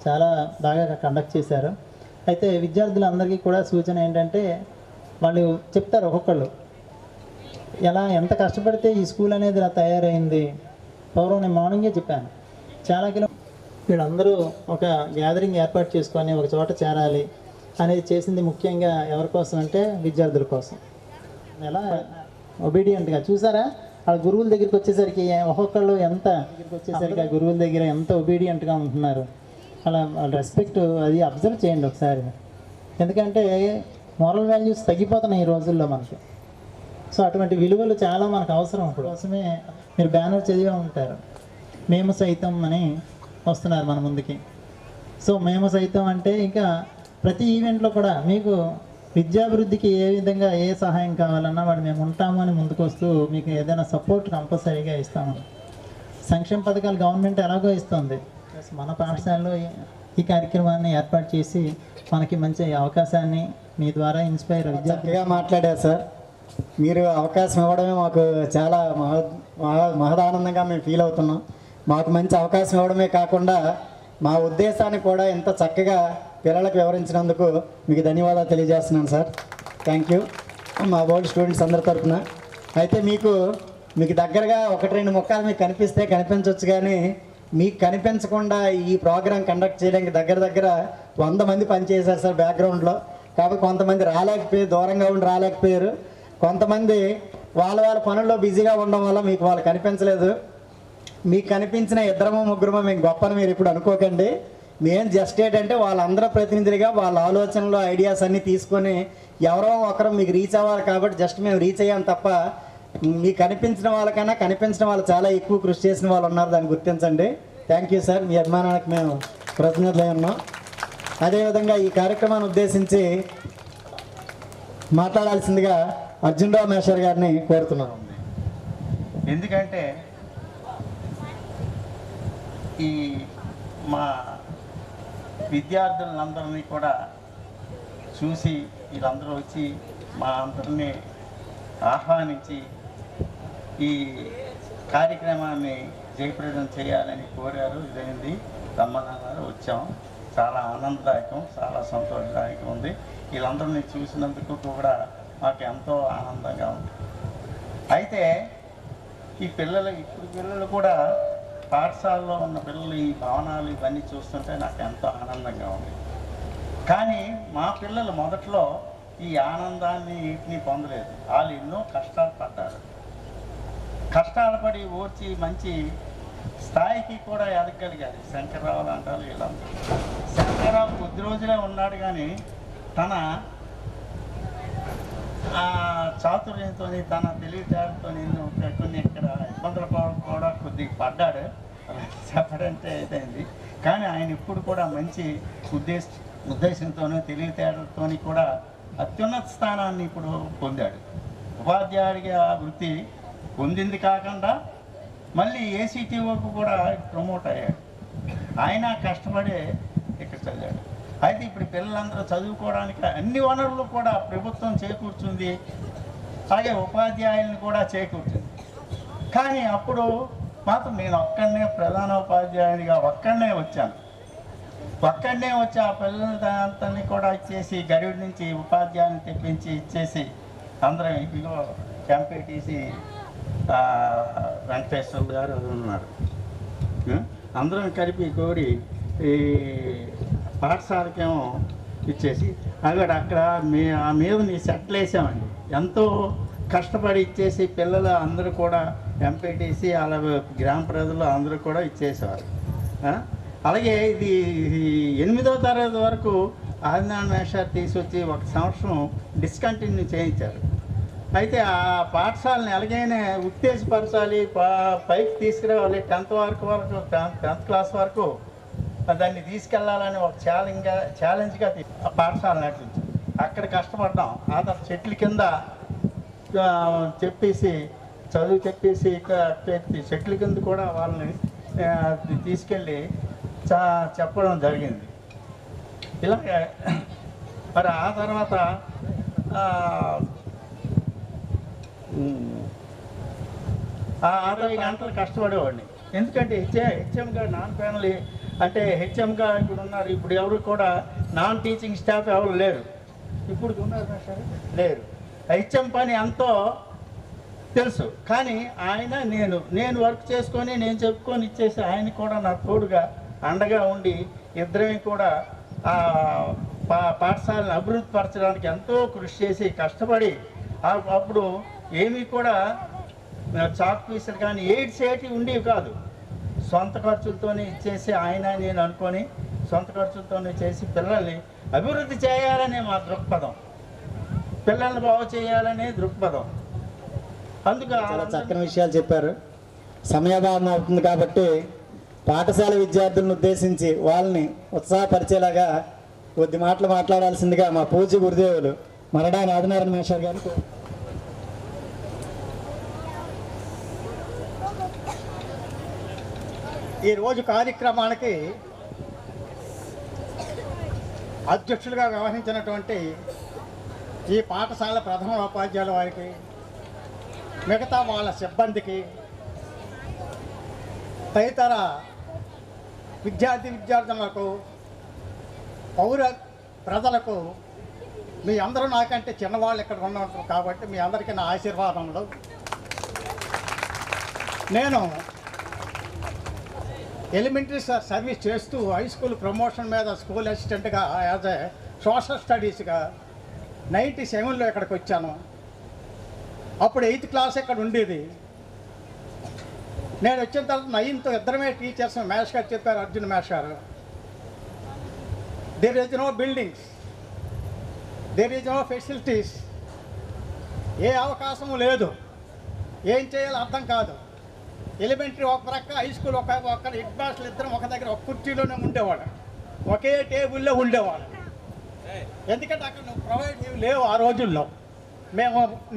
Speaker 8: చాలా బాగా కండక్ట్ చేశారు. అయితే విద్యార్థులందరికీ కూడా సూచన ఏంటంటే వాళ్ళు చెప్తారు ఒక్కొక్కళ్ళు ఎంత కష్టపడితే ఈ స్కూల్ అనేది ఇలా తయారైంది. పూర్వం నేను మార్నింగే చెప్పాను, చాలా వీళ్ళందరూ ఒక గ్యాదరింగ్ ఏర్పాటు చేసుకొని ఒక చోట చేరాలి అనేది చేసింది ముఖ్యంగా ఎవరి కోసం అంటే విద్యార్థుల కోసం. ఎలా ఒబీడియంట్గా చూసారా, ఆ గురువుల దగ్గరికి వచ్చేసరికి ఒక్కొక్కళ్ళు ఆ గురువుల దగ్గర ఎంత ఒబీడియంట్గా ఉంటున్నారు. అలా రెస్పెక్ట్ అది అబ్జర్వ్ చేయండి ఒకసారి. ఎందుకంటే మోరల్ వాల్యూస్ తగ్గిపోతున్నాయి ఈ రోజుల్లో మనకి. సో అటువంటి విలువలు చాలా మనకు అవసరం. ఇప్పుడు కోసమే మీరు బ్యానర్ చదివే ఉంటారు, మేము సైతం అని వస్తున్నారు మన ముందుకి. సో మేము సైతం అంటే ఇంకా ప్రతి ఈవెంట్లో కూడా మీకు విద్యాభివృద్ధికి ఏ విధంగా ఏ సహాయం కావాలన్నా వాడు మేము ఉంటాము అని ముందుకు వస్తూ మీకు ఏదైనా సపోర్ట్ కంపల్సరీగా ఇస్తాము. సంక్షేమ పథకాలు గవర్నమెంట్ ఎలాగో ఇస్తుంది, మన పాఠశాలలో ఈ కార్యక్రమాన్ని ఏర్పాటు చేసి మనకి మంచి అవకాశాన్ని మీ ద్వారా ఇన్స్పైర్
Speaker 6: చక్కగా మాట్లాడారు సార్. మీరు అవకాశం ఇవ్వడమే మాకు చాలా మహదానందంగా మేము ఫీల్ అవుతున్నాం. మాకు మంచి అవకాశం ఇవ్వడమే కాకుండా మా ఉద్దేశాన్ని కూడా ఇంత చక్కగా పిల్లలకు వివరించినందుకు మీకు ధన్యవాదాలు తెలియజేస్తున్నాను సార్. థ్యాంక్ యూ మా బోర్డు స్టూడెంట్స్ అందరి తరఫున. అయితే మీకు దగ్గరగా 1-2 ముక్కలు మీకు కనిపిస్తే కనిపించవచ్చు, కానీ మీకు కనిపించకుండా ఈ ప్రోగ్రాం కండక్ట్ చేయడానికి దగ్గర 100 మంది పనిచేశారు సార్ బ్యాక్గ్రౌండ్లో. కాబట్టి కొంతమంది రాలేకపోయారు, దూరంగా ఉండి రాలేకపోయారు. కొంతమంది వాళ్ళ పనుల్లో బిజీగా ఉండడం వల్ల మీకు వాళ్ళు కనిపించలేదు. మీకు కనిపించిన 2-3 మేము గొప్పని మీరు ఇప్పుడు అనుకోకండి. మేము జస్ట్ ఏంటంటే వాళ్ళందరూ ప్రతినిధులుగా వాళ్ళ ఆలోచనలు ఐడియాస్ అన్నీ తీసుకొని ఎవరో ఒకరు మీకు రీచ్ అవ్వాలి కాబట్టి జస్ట్ మేము రీచ్ అయ్యాం తప్ప మీకు కనిపించిన వాళ్ళకన్నా కనిపించిన వాళ్ళు చాలా ఎక్కువ కృషి చేసిన వాళ్ళు ఉన్నారు, దాన్ని గుర్తించండి. థ్యాంక్ యూ సార్, మీ అభిమానానికి మేము కృతజ్ఞతలై ఉన్నాం. అదేవిధంగా ఈ కార్యక్రమాన్ని ఉద్దేశించి మాట్లాడాల్సిందిగా అర్జున్ రావు మేషర్ గారిని కోరుతున్నాను.
Speaker 9: ఎందుకంటే ఈ మా విద్యార్థులందరినీ కూడా చూసి వీళ్ళందరూ వచ్చి మా అందరినీ ఆహ్వానించి ఈ కార్యక్రమాన్ని జయప్రదం చేయాలని కోరారు. ఇదైంది, రమ్మన్నారు, వచ్చాం. చాలా ఆనందదాయకం, చాలా సంతోషదాయకం ఉంది. వీళ్ళందరినీ చూసినందుకు కూడా మాకు ఎంతో ఆనందంగా ఉంది. అయితే ఈ ఇప్పుడు పిల్లలు కూడా పాఠశాలలో ఉన్న పిల్లలు ఈ భవనాలు ఇవన్నీ చూస్తుంటే నాకు ఎంతో ఆనందంగా ఉంది. కానీ మా పిల్లలు మొదట్లో ఈ ఆనందాన్ని వీటిని పొందలేదు. వాళ్ళు ఎన్నో కష్టాలు పడ్డారు. కష్టాలు పడి ఓర్చి మంచి స్థాయికి కూడా ఎదగలిగారు. శంకర్రావు అంటారు వీళ్ళందరూ. శంకర్రావు కొద్ది రోజులే ఉన్నాడు, కానీ తన చాతుర్యంతో తన తెలివితేటతో కొన్ని ఇక్కడ ఇబ్బందులు కూడా కొద్దిగా పడ్డాడు, చెప్పడంటే ఇదైంది. కానీ ఆయన ఇప్పుడు కూడా మంచి ఉద్దేశంతోనూ తెలివితేటలతో కూడా అత్యున్నత స్థానాన్ని ఇప్పుడు పొందాడు. ఉపాధ్యాయుడిగా వృత్తి పొందింది కాకుండా మళ్ళీ ఏసీటీఓకు కూడా ప్రమోట్ అయ్యాడు. ఆయన కష్టపడే ఇక్కడ చదివాడు. అయితే ఇప్పుడు పిల్లలందరూ చదువుకోవడానికి అన్ని వనరులు కూడా ప్రభుత్వం చేకూర్చుంది, అలాగే ఉపాధ్యాయులను కూడా చేకూర్చుంది. కానీ అప్పుడు మాత్రం నేను ఒక్కడనే ప్రధాన ఉపాధ్యాయునిగా ఒక్కడనే వచ్చాను. వచ్చి ఆ పిల్లలందరినీ కూడా ఇచ్చేసి గరుడి నుంచి ఉపాధ్యాయుని తెప్పించి ఇచ్చేసి అందరం ఇదిగో ఎంపీటీసీ వెంకటేశ్వర గారు ఉన్నారు, అందరం కలిపి కోరి ఈ పాఠశాలకేమో ఇచ్చేసి అక్కడ ఆ మీద నీ సెటిల్ వేసామండి. ఎంతో కష్టపడి ఇచ్చేసి పిల్లలు అందరూ కూడా ఎంపీటీసీ అలాగే గ్రామ ప్రజలు అందరూ కూడా ఇచ్చేసేవారు. అలాగే ఇది 8వ తరగతి వరకు ఆదినారాయణ మేషర్ తీసుకొచ్చి 1 సంవత్సరం డిస్కంటిన్యూ చేయించారు. అయితే ఆ పాఠశాలని ఎలాగైనా ఉత్తేజపరచాలి, పైకి తీసుకురావాలి, 10th క్లాస్ వరకు దాన్ని తీసుకెళ్లాలని ఒక ఛాలెంజ్గా ఆ పాఠశాల నటించి అక్కడ కష్టపడ్డాం. ఆ తర్వాత చెట్ల కింద చెప్పేసి చెట్ల కింద కూడా వాళ్ళని తీసుకెళ్ళి చెప్పడం జరిగింది. ఇలాగే మరి ఆ తర్వాత ఆ 60 గంటలు కష్టపడేవాడిని. ఎందుకంటే హెచ్ఎంగా నాన్ ఫ్యామిలీ అంటే హెచ్ఎంగా ఇప్పుడు ఉన్నారు. ఇప్పుడు ఎవరు కూడా నాన్ టీచింగ్ స్టాఫ్ ఎవరు లేరు. ఇప్పుడు ఉన్నారు సార్ లేరు. హెచ్ఎం పని ఎంతో తెలుసు. కానీ ఆయన నేను వర్క్ చేసుకొని నేను చెప్పుకొని ఇచ్చేసి ఆయన కూడా నా తోడుగా అండగా ఉండి ఇద్దరిని కూడా పాఠశాలను అభివృద్ధి పరచడానికి ఎంతో కృషి చేసి కష్టపడి అప్పుడు ఏమీ కూడా చాక్ పీసులు కానీ ఏటి ఉండేవి కాదు. సొంత ఖర్చులతోనే ఇచ్చేసి ఆయన నేను అనుకొని సొంత ఖర్చులతోనే చేసి పిల్లల్ని అభివృద్ధి చేయాలనే మా దృక్పథం, పిల్లల్ని బాగు చేయాలనే దృక్పథం. అందుకు
Speaker 6: చాలా చక్కని విషయాలు చెప్పారు. సమయాభావం అవుతుంది కాబట్టి పాఠశాల విద్యార్థులను ఉద్దేశించి వాళ్ళని ఉత్సాహపరిచేలాగా కొద్ది మాటలు మాట్లాడాల్సిందిగా మా పూజ్య గురుదేవులు మరడా నాదనారాయణ మేషర్ గారికి.
Speaker 8: ఈరోజు కార్యక్రమానికి అధ్యక్షులుగా వ్యవహరించినటువంటి ఈ పాఠశాల ప్రథమ ఉపాధ్యాయుల వారికి, మిగతా వాళ్ళ సిబ్బందికి, తదితర విద్యార్థులకు, పౌర ప్రజలకు, మీ అందరూ నాకంటే చిన్నవాళ్ళు ఇక్కడ ఉన్నారు కాబట్టి మీ అందరికీ నా ఆశీర్వాదములు. నేను ఎలిమెంటరీ సర్వీస్ చేస్తూ హై స్కూల్ ప్రమోషన్ మీద స్కూల్ అసిస్టెంట్గా యాజ్ ఏ సోషల్ స్టడీస్గా 97లో ఇక్కడికి వచ్చాను. అప్పుడు 8th క్లాస్ ఇక్కడ ఉండేది. నేను వచ్చిన తర్వాత 9th ఇద్దరమే టీచర్స్. మేష్ గారు చెప్పారు, అర్జున్ మేష్ గారు, there is no buildings, there is no facilities, ఏ అవకాశము లేదు, ఏం చేయాలో అర్థం కాదు. ఎలిమెంటరీ ఒక ప్రక్క, హై స్కూల్ ఒక హెడ్ మాస్టర్లు ఇద్దరం ఒక దగ్గర ఒక కుర్చీలోనే ఉండేవాడు, ఒకే టేబుల్లో ఉండేవాడు. ఎందుకంటే అక్కడ ప్రొవైడ్ లేవు ఆ రోజుల్లో.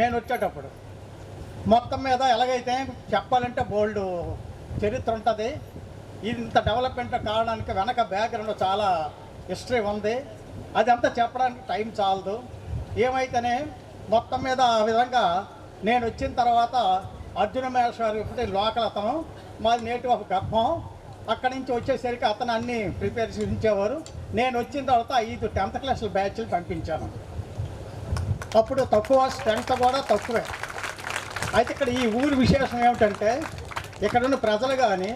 Speaker 8: నేను వచ్చేటప్పుడు మొత్తం మీద ఎలాగైతే చెప్పాలంటే బోల్డ్ చరిత్ర ఉంటుంది. ఇంత డెవలప్మెంట్ కావడానికి వెనక బ్యాక్గ్రౌండ్ చాలా హిస్టరీ ఉంది. అదంతా చెప్పడానికి టైం చాలదు. ఏమైతేనే మొత్తం మీద ఆ విధంగా నేను వచ్చిన తర్వాత అర్జున మేషర్ ఇప్పుడు లోకల్ అతను, మాది నేటివ్ ఆఫ్ గర్భం. అక్కడి నుంచి వచ్చేసరికి అతను అన్నీ ప్రిపేర్ చేయించేవారు. నేను వచ్చిన తర్వాత 5 10th క్లాసుల బ్యాచ్లు పంపించాను. అప్పుడు తక్కువ, స్ట్రెంత్ కూడా తక్కువే. అయితే ఇక్కడ ఈ ఊరి విశేషం ఏమిటంటే ఇక్కడ ఉన్న ప్రజలు కానీ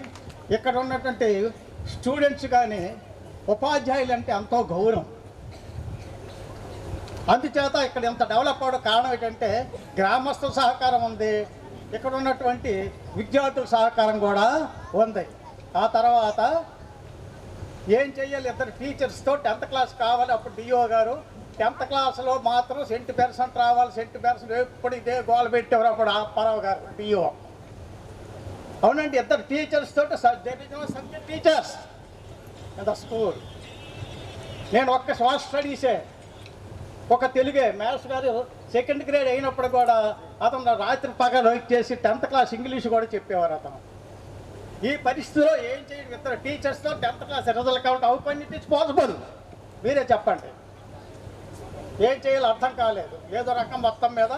Speaker 8: ఇక్కడ ఉన్నటువంటి స్టూడెంట్స్ కానీ ఉపాధ్యాయులు అంటే ఎంతో గౌరవం. అందుచేత ఇక్కడ ఎంత డెవలప్ అవడం కారణం ఏంటంటే గ్రామస్తుల సహకారం ఉంది, ఇక్కడ ఉన్నటువంటి విద్యార్థుల సహకారం కూడా ఉంది. ఆ తర్వాత ఏం చెయ్యాలి, ఇద్దరు టీచర్స్తో 10th క్లాస్ కావాలి. అప్పుడు డిఓ గారు 10th క్లాస్లో మాత్రం 70% రావాలి, 70% ఎప్పుడు ఇదే గోల పెట్టేవారు అప్పుడు పరావు గారు డిఓ. అవునండి, ఇద్దరు టీచర్స్ తోటి subject teachers in the school. నేను ఒక్క సోషల్ స్టడీసే, ఒక తెలుగే. మ్యాథ్స్ గారు 2nd గ్రేడ్ అయినప్పుడు కూడా అతను రాత్రి పగలు చేసి 10th క్లాస్ ఇంగ్లీష్ కూడా చెప్పేవారు అతను. ఈ పరిస్థితిలో ఏం చేయడం, ఇద్దరు టీచర్స్తో 10th class result count how can it is possible? మీరే చెప్పండి. ఏం చేయాలో అర్థం కాలేదు. ఏదో రకం మొత్తం మీద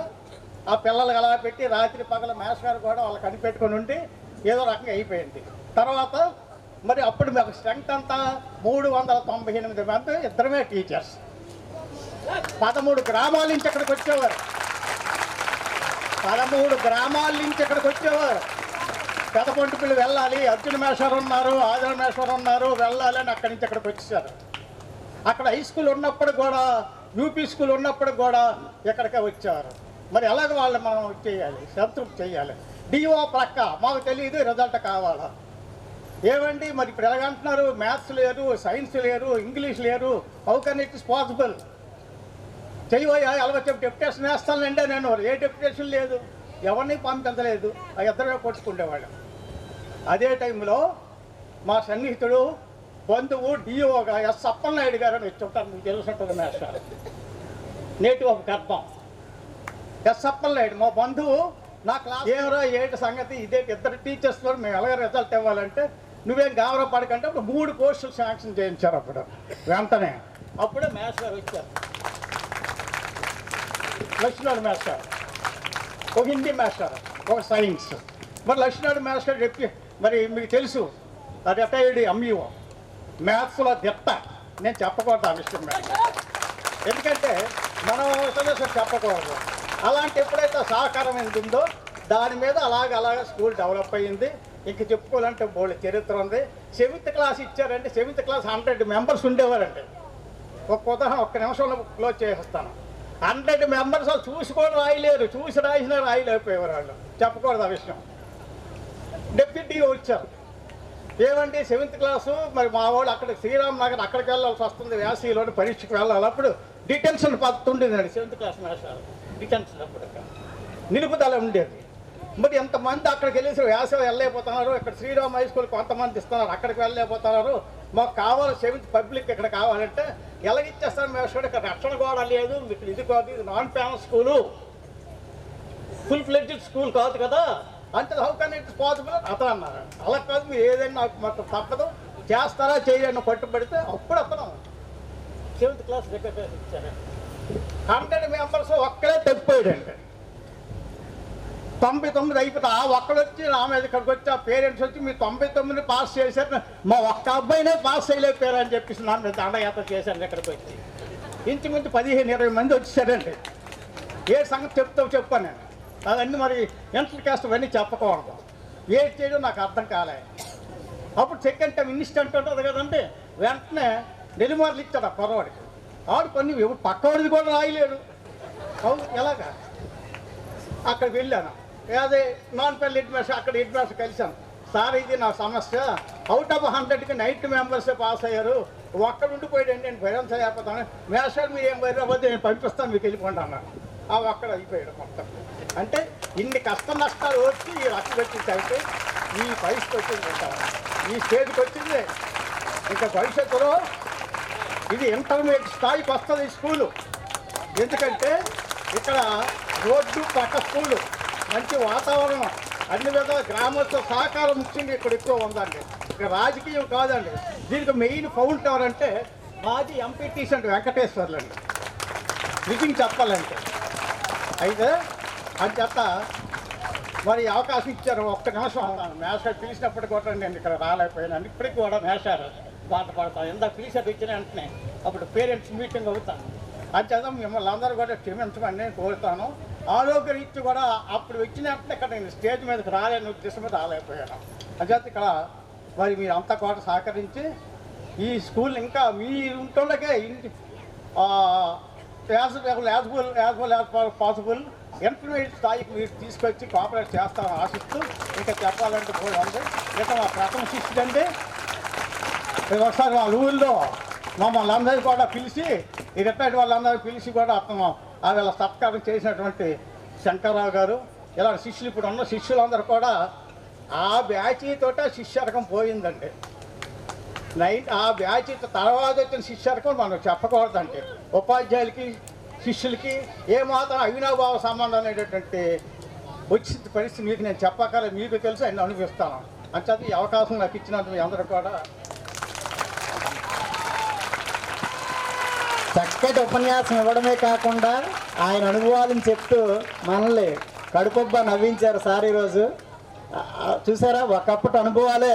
Speaker 8: ఆ పిల్లలు అలా పెట్టి రాత్రి పగల మ్యాథ్స్ గారు కూడా వాళ్ళు కనిపెట్టుకొని ఉండి ఏదో రకంగా అయిపోయింది. తర్వాత మరి అప్పుడు మాకు స్ట్రెంగ్త్ అంతా 398 మంది, ఇద్దరమే టీచర్స్. 13 గ్రామాల నుంచి ఇక్కడికి వచ్చేవారు, 13 గ్రామాల నుంచి ఇక్కడికి వచ్చేవారు. పెదపొంటిపిల్లి వెళ్ళాలి, అర్జున మేషర్ ఉన్నారు, ఆదిర మేషర్ ఉన్నారు, వెళ్ళాలి అని అక్కడి నుంచి ఇక్కడికి వచ్చేసారు. అక్కడ హై స్కూల్ ఉన్నప్పుడు కూడా, యూపీ స్కూల్ ఉన్నప్పుడు కూడా ఇక్కడికే వచ్చేవారు. మరి ఎలాగ వాళ్ళు మనం చేయాలి, సంతృప్తి చేయాలి. డిఓ ప్రక్క మాకు తెలియదు, రిజల్ట్ కావాలా. ఏమండి మరి ఇప్పుడు ఎలాగంటున్నారు, మ్యాథ్స్ లేరు, సైన్స్ లేరు, ఇంగ్లీష్ లేరు, how can it is possible? చెయ్యబోయా ఎలాగో చెప్పి డెప్యుటేషన్ వేస్తానంటే నేను ఏ డెప్యుటేషన్ లేదు, ఎవరిని పంపించలేదు. ఆ ఇద్దరే కొట్టుకుండేవాళ్ళు. అదే టైంలో మా సన్నిహితుడు బంధువు డిఓగా ఎస్ అప్పలనాయుడు గారు అని చెప్తారు, మీకు తెలుసుంటుంది మేషాలు, నేటివ్ ఆఫ్ గర్భం. ఎస్ అప్పలనాయుడు మా బంధువు. నా క్లాస్ ఏమరా ఏంటి సంగతి, ఇదే ఇద్దరు టీచర్స్తో మేము ఎలాగ రిజల్ట్ ఇవ్వాలంటే నువ్వేం గాబరా పడకంటే అప్పుడు 3 పోస్టులు శాంక్షన్ చేయించారు అప్పుడు వెంటనే. అప్పుడే మ్యాథ్స్ గారు వచ్చారు, లక్ష్మణ్ మాస్టర్, ఒక హిందీ మాస్టర్, ఒక సైన్స్.
Speaker 10: మరి లక్ష్మీనారాయణ మాస్టర్ చెప్పి మరి మీకు తెలుసు రిటైర్డ్ ఎంఈఓ మ్యాథ్స్లో దిట్ట. నేను చెప్పకూడదు ఆ విషయం మీద, ఎందుకంటే మనం సమస్య చెప్పకూడదు. అలాంటి ఎప్పుడైతే సహకారం ఉందో దాని మీద అలాగ స్కూల్ డెవలప్ అయ్యింది. ఇంక చెప్పుకోవాలంటే బోల్డ్ చరిత్ర ఉంది. 7th క్లాస్ ఇచ్చారంటే 7th క్లాస్ 100 మెంబర్స్ ఉండేవారండి. ఒక ఉదాహరణ ఒక్క నిమిషంలో క్లోజ్ చేసేస్తాను. 100 మెంబర్స్ చూసి కూడా రాయలేరు, చూసి రాసినా రాయలేకపోయేవారు వాళ్ళు. చెప్పకూడదు ఆ విషయం. డెప్యూటీగా వచ్చారు. ఏమంటే 7th క్లాసు మరి మా వాళ్ళు అక్కడ శ్రీరామ్ నగర్ అక్కడికి వెళ్ళాల్సి వస్తుంది, వేసవిలోని పరీక్షకు వెళ్ళాలి. అప్పుడు డిటెన్షన్ పద్ధతి ఉండేదండి 7th క్లాస్ మేషాలు. డిటెన్షన్ అప్పుడు నిలుపుదల ఉండేది. మరి ఎంతమంది అక్కడికి వెళ్ళేసి వేసవి వెళ్ళలేకపోతున్నారు. ఇక్కడ శ్రీరామ్ హై స్కూల్ కొంతమంది ఇస్తున్నారు, అక్కడికి వెళ్ళలేకపోతున్నారు. మాకు కావాలి 7th పబ్లిక్ ఇక్కడ కావాలంటే ఎలాగిచ్చేస్తారు మేషాడు. ఇక్కడ రక్షణ కూడా లేదు, ఇక్కడ ఇది కాదు, ఇది non panel school, full fledged school కాదు కదా అంటే హౌ కెన్ ఇట్స్ పాసిబుల్ అతను అన్నారు. అలా కాదు, మీరు ఏదైనా మాకు తప్పదు, చేస్తారా చేయని పట్టుబడితే అప్పుడు అతను 7th క్లాస్ దగ్గర ఇచ్చారు. 100 మెంబర్స్ ఒక్కడే తప్పిపోయాడండి. 99 అయిపోతే ఆ ఒక్కడు వచ్చి నా మీద ఇక్కడికి వచ్చి ఆ పేరెంట్స్ వచ్చి మీరు 99 పాస్ చేశారు, మా ఒక్క అబ్బాయినే పాస్ చేయలేకపోయారని చెప్పేసి నా మీద దండయాత్ర చేశాను. ఇక్కడికి వచ్చి ఇంచుమించు 15-20 మంది వచ్చేసారండి. ఏ సంగతి చెప్పాను నేను. అవన్నీ మరి ఇంటర్ కాస్ట్ అవన్నీ చెప్పకూడదు. ఏది చేయడం నాకు అర్థం కాలే. అప్పుడు సెకండ్ టైం ఇన్స్టెంట్ ఉంటుంది కదండి, వెంటనే డెలివర్లు ఇచ్చాడు ఆ పొరవాడికి. ఆడు కొన్ని పక్కవాడిది కూడా రాయలేడు. అవును ఎలాగా అక్కడికి వెళ్ళాను. అదే నాన్ పెల్ హెడ్ మాస్టర్, అక్కడ హెడ్ మాస్టర్ కలిశాను. సార్ ఇది నా సమస్య, అవుట్ ఆఫ్ 100కి 90 మెంబర్సే పాస్ అయ్యారు, ఒక్కడ ఉండిపోయాడండి, నేను భయం అయిపోతాను. మేస్టర్ మీరు ఏం భయపడవద్దు, నేను పంపిస్తాను, మీకు వెళ్ళిపోండి అన్నాను. ఆ ఒక్కడ అయిపోయాడు మొత్తం. అంటే ఇన్ని కష్ట నష్టాలు వచ్చి ఈ రక్షణ వచ్చింది, ఈ పరిస్థితి వచ్చింది, ఈ స్టేజ్కి వచ్చింది. ఇంకా భవిష్యత్తులో ఇది ఇంటర్మీడియట్ స్థాయికి వస్తుంది ఈ స్కూలు. ఎందుకంటే ఇక్కడ రోడ్డు పక్క స్కూలు, మంచి వాతావరణం, అన్ని విధాల గ్రామస్తుల సహకారం ముఖ్యంగా ఇక్కడ ఎక్కువ ఉందండి. ఇక రాజకీయం కాదండి. దీనికి మెయిన్ ఫౌంట్ ఎవరంటే మాజీ ఎంపీటీసీ అంటే వెంకటేశ్వర్లు అండి, నిజం చెప్పాలంటే. అయితే అని చెత్త మరి అవకాశం ఇచ్చారు. ఒక్క నిమిషం మేషారు పిలిచినప్పుడు కూడా నేను ఇక్కడ రాలేకపోయాను. ఇప్పటికి కూడా మేషారు బాధపడతాను. ఎంత పిలిచారు ఇచ్చిన వెంటనే అప్పుడు పేరెంట్స్ మీటింగ్ అవుతాను. అంచేత మిమ్మల్ని అందరూ కూడా క్షమించమని నేను కోరుతాను. ఆరోగ్య రీత్యా కూడా అప్పుడు వచ్చిన వెంటనే ఇక్కడ నేను స్టేజ్ మీదకి రాలేని ఉద్దేశం మీద రాలేకపోయాను. అంచేత ఇక్కడ మరి మీరు అంతా కూడా సహకరించి ఈ స్కూల్ ఇంకా మీరు ఉంటుండకే యాజ్ పాసిబుల్ ఇంటర్మీడియట్ స్థాయికి మీరు తీసుకొచ్చి కోఆపరేట్ చేస్తామని ఆశిస్తూ ఇంకా చెప్పాలంటే కూడా ఉంది. ఇక మా ప్రథమ శిష్యుడండి ఒకసారి వాళ్ళ ఊళ్ళో మమ్మల్ని అందరికీ కూడా పిలిచి ఈ రిటైర్డ్ వాళ్ళందరూ పిలిచి కూడా అతను వీళ్ళ సత్కారం చేసినటువంటి శంకర్రావు గారు, ఇలా శిష్యులు ఇప్పుడు ఉన్న శిష్యులందరూ కూడా ఆ బ్యాచీతోటే శిష్యరకం పోయిందండి. ఆ బ్యాచ్ తర్వాత వచ్చిన శిష్యరకం మనం చెప్పకూడదండి. ఉపాధ్యాయులకి శిష్యులకి ఏమాత్రం అవినాభావ సంబంధం అనేటటువంటి వచ్చిన పరిస్థితి మీకు నేను చెప్పగల, మీకు తెలుసు ఆయన అనిపిస్తాను. అంచేత ఈ అవకాశం నాకు ఇచ్చినందుకు మీ అందరూ కూడా
Speaker 6: చక్కటి ఉపన్యాసం ఇవ్వడమే కాకుండా ఆయన అనుభవాలను చెప్తూ మనల్ని కడుపొబ్బా నవ్వించారు సార్. ఈరోజు చూసారా, ఒకప్పటి అనుభవాలే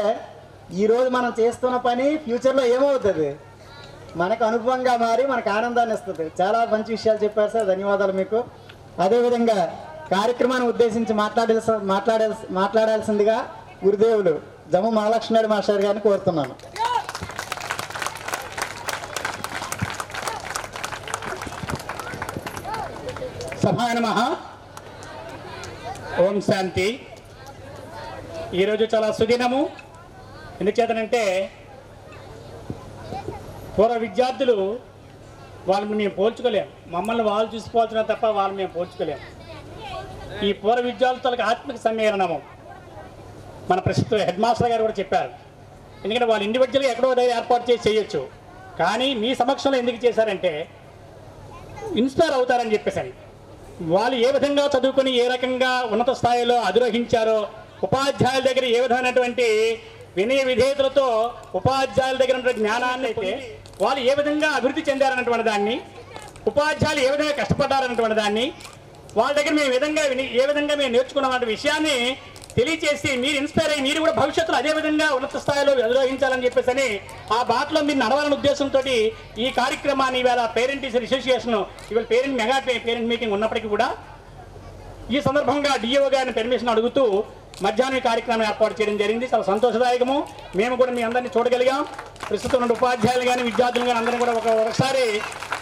Speaker 6: ఈరోజు మనం చేస్తున్న పని ఫ్యూచర్లో ఏమవుతుంది మనకు అనుభవంగా మారి మనకు ఆనందాన్ని ఇస్తుంది. చాలా మంచి విషయాలు చెప్పారు సార్, ధన్యవాదాలు మీకు. అదేవిధంగా కార్యక్రమాన్ని ఉద్దేశించి మాట్లాడాల్సిందిగా గురుదేవులు జమ్ము మహాలక్ష్మి మాస్టర్ గారిని కోరుతున్నాను.
Speaker 11: సభాయ నమః. ఓం శాంతి. ఈరోజు చాలా సుదినము. ఎందుచేతనంటే పూర్వ విద్యార్థులు వాళ్ళని మేము పోల్చుకోలేము, మమ్మల్ని వాళ్ళు చూసిపోతున్నాం తప్ప వాళ్ళని మేము పోల్చుకోలేము. ఈ పూర్వ విద్యార్థులకు ఆత్మిక సమ్మేళనము మన ప్రస్తుత హెడ్ మాస్టర్ గారు కూడా చెప్పారు. ఎందుకంటే వాళ్ళు ఇండివిజువల్గా ఎక్కడో ఏర్పాటు చేసి చేయొచ్చు, కానీ మీ సమక్షంలో ఎందుకు చేశారంటే ఇన్స్పైర్ అవుతారని చెప్పేసరి. వాళ్ళు ఏ విధంగా చదువుకొని ఏ రకంగా ఉన్నత స్థాయిలో అధిరోహించారో, ఉపాధ్యాయుల దగ్గర ఏ విధమైనటువంటి వినయ విధేయతలతో ఉపాధ్యాయుల దగ్గర ఉన్న జ్ఞానాన్ని అయితే వాళ్ళు ఏ విధంగా అభివృద్ధి చెందారన్నటువంటి దాన్ని, ఉపాధ్యాయులు ఏ విధంగా కష్టపడ్డారన్నటువంటి దాన్ని, వాళ్ళ దగ్గర మేము ఏ విధంగా మేము నేర్చుకున్నామన్న విషయాన్ని తెలియచేసి మీరు ఇన్స్పైర్ అయ్యి మీరు కూడా భవిష్యత్తులో అదే విధంగా ఉన్నత స్థాయిలో అధిరోహించాలని చెప్పేసి అని ఆ బాటలో మీరు నడవాలనే ఉద్దేశంతో ఈ కార్యక్రమాన్ని ఇవాళ పేరెంట్ టీచర్ అసోసియేషన్ ఇవాళ పేరెంట్ మీటింగ్ ఉన్నప్పటికీ కూడా ఈ సందర్భంగా డిఓ గారిని పెర్మిషన్ అడుగుతూ మధ్యాహ్నం కార్యక్రమం ఏర్పాటు చేయడం జరిగింది. చాలా సంతోషదాయకము. మేము కూడా మీ అందరినీ చూడగలిగాం. ప్రస్తుతం ఉన్న ఉపాధ్యాయులు కానీ విద్యార్థులు కానీ అందరం కూడా ఒకసారి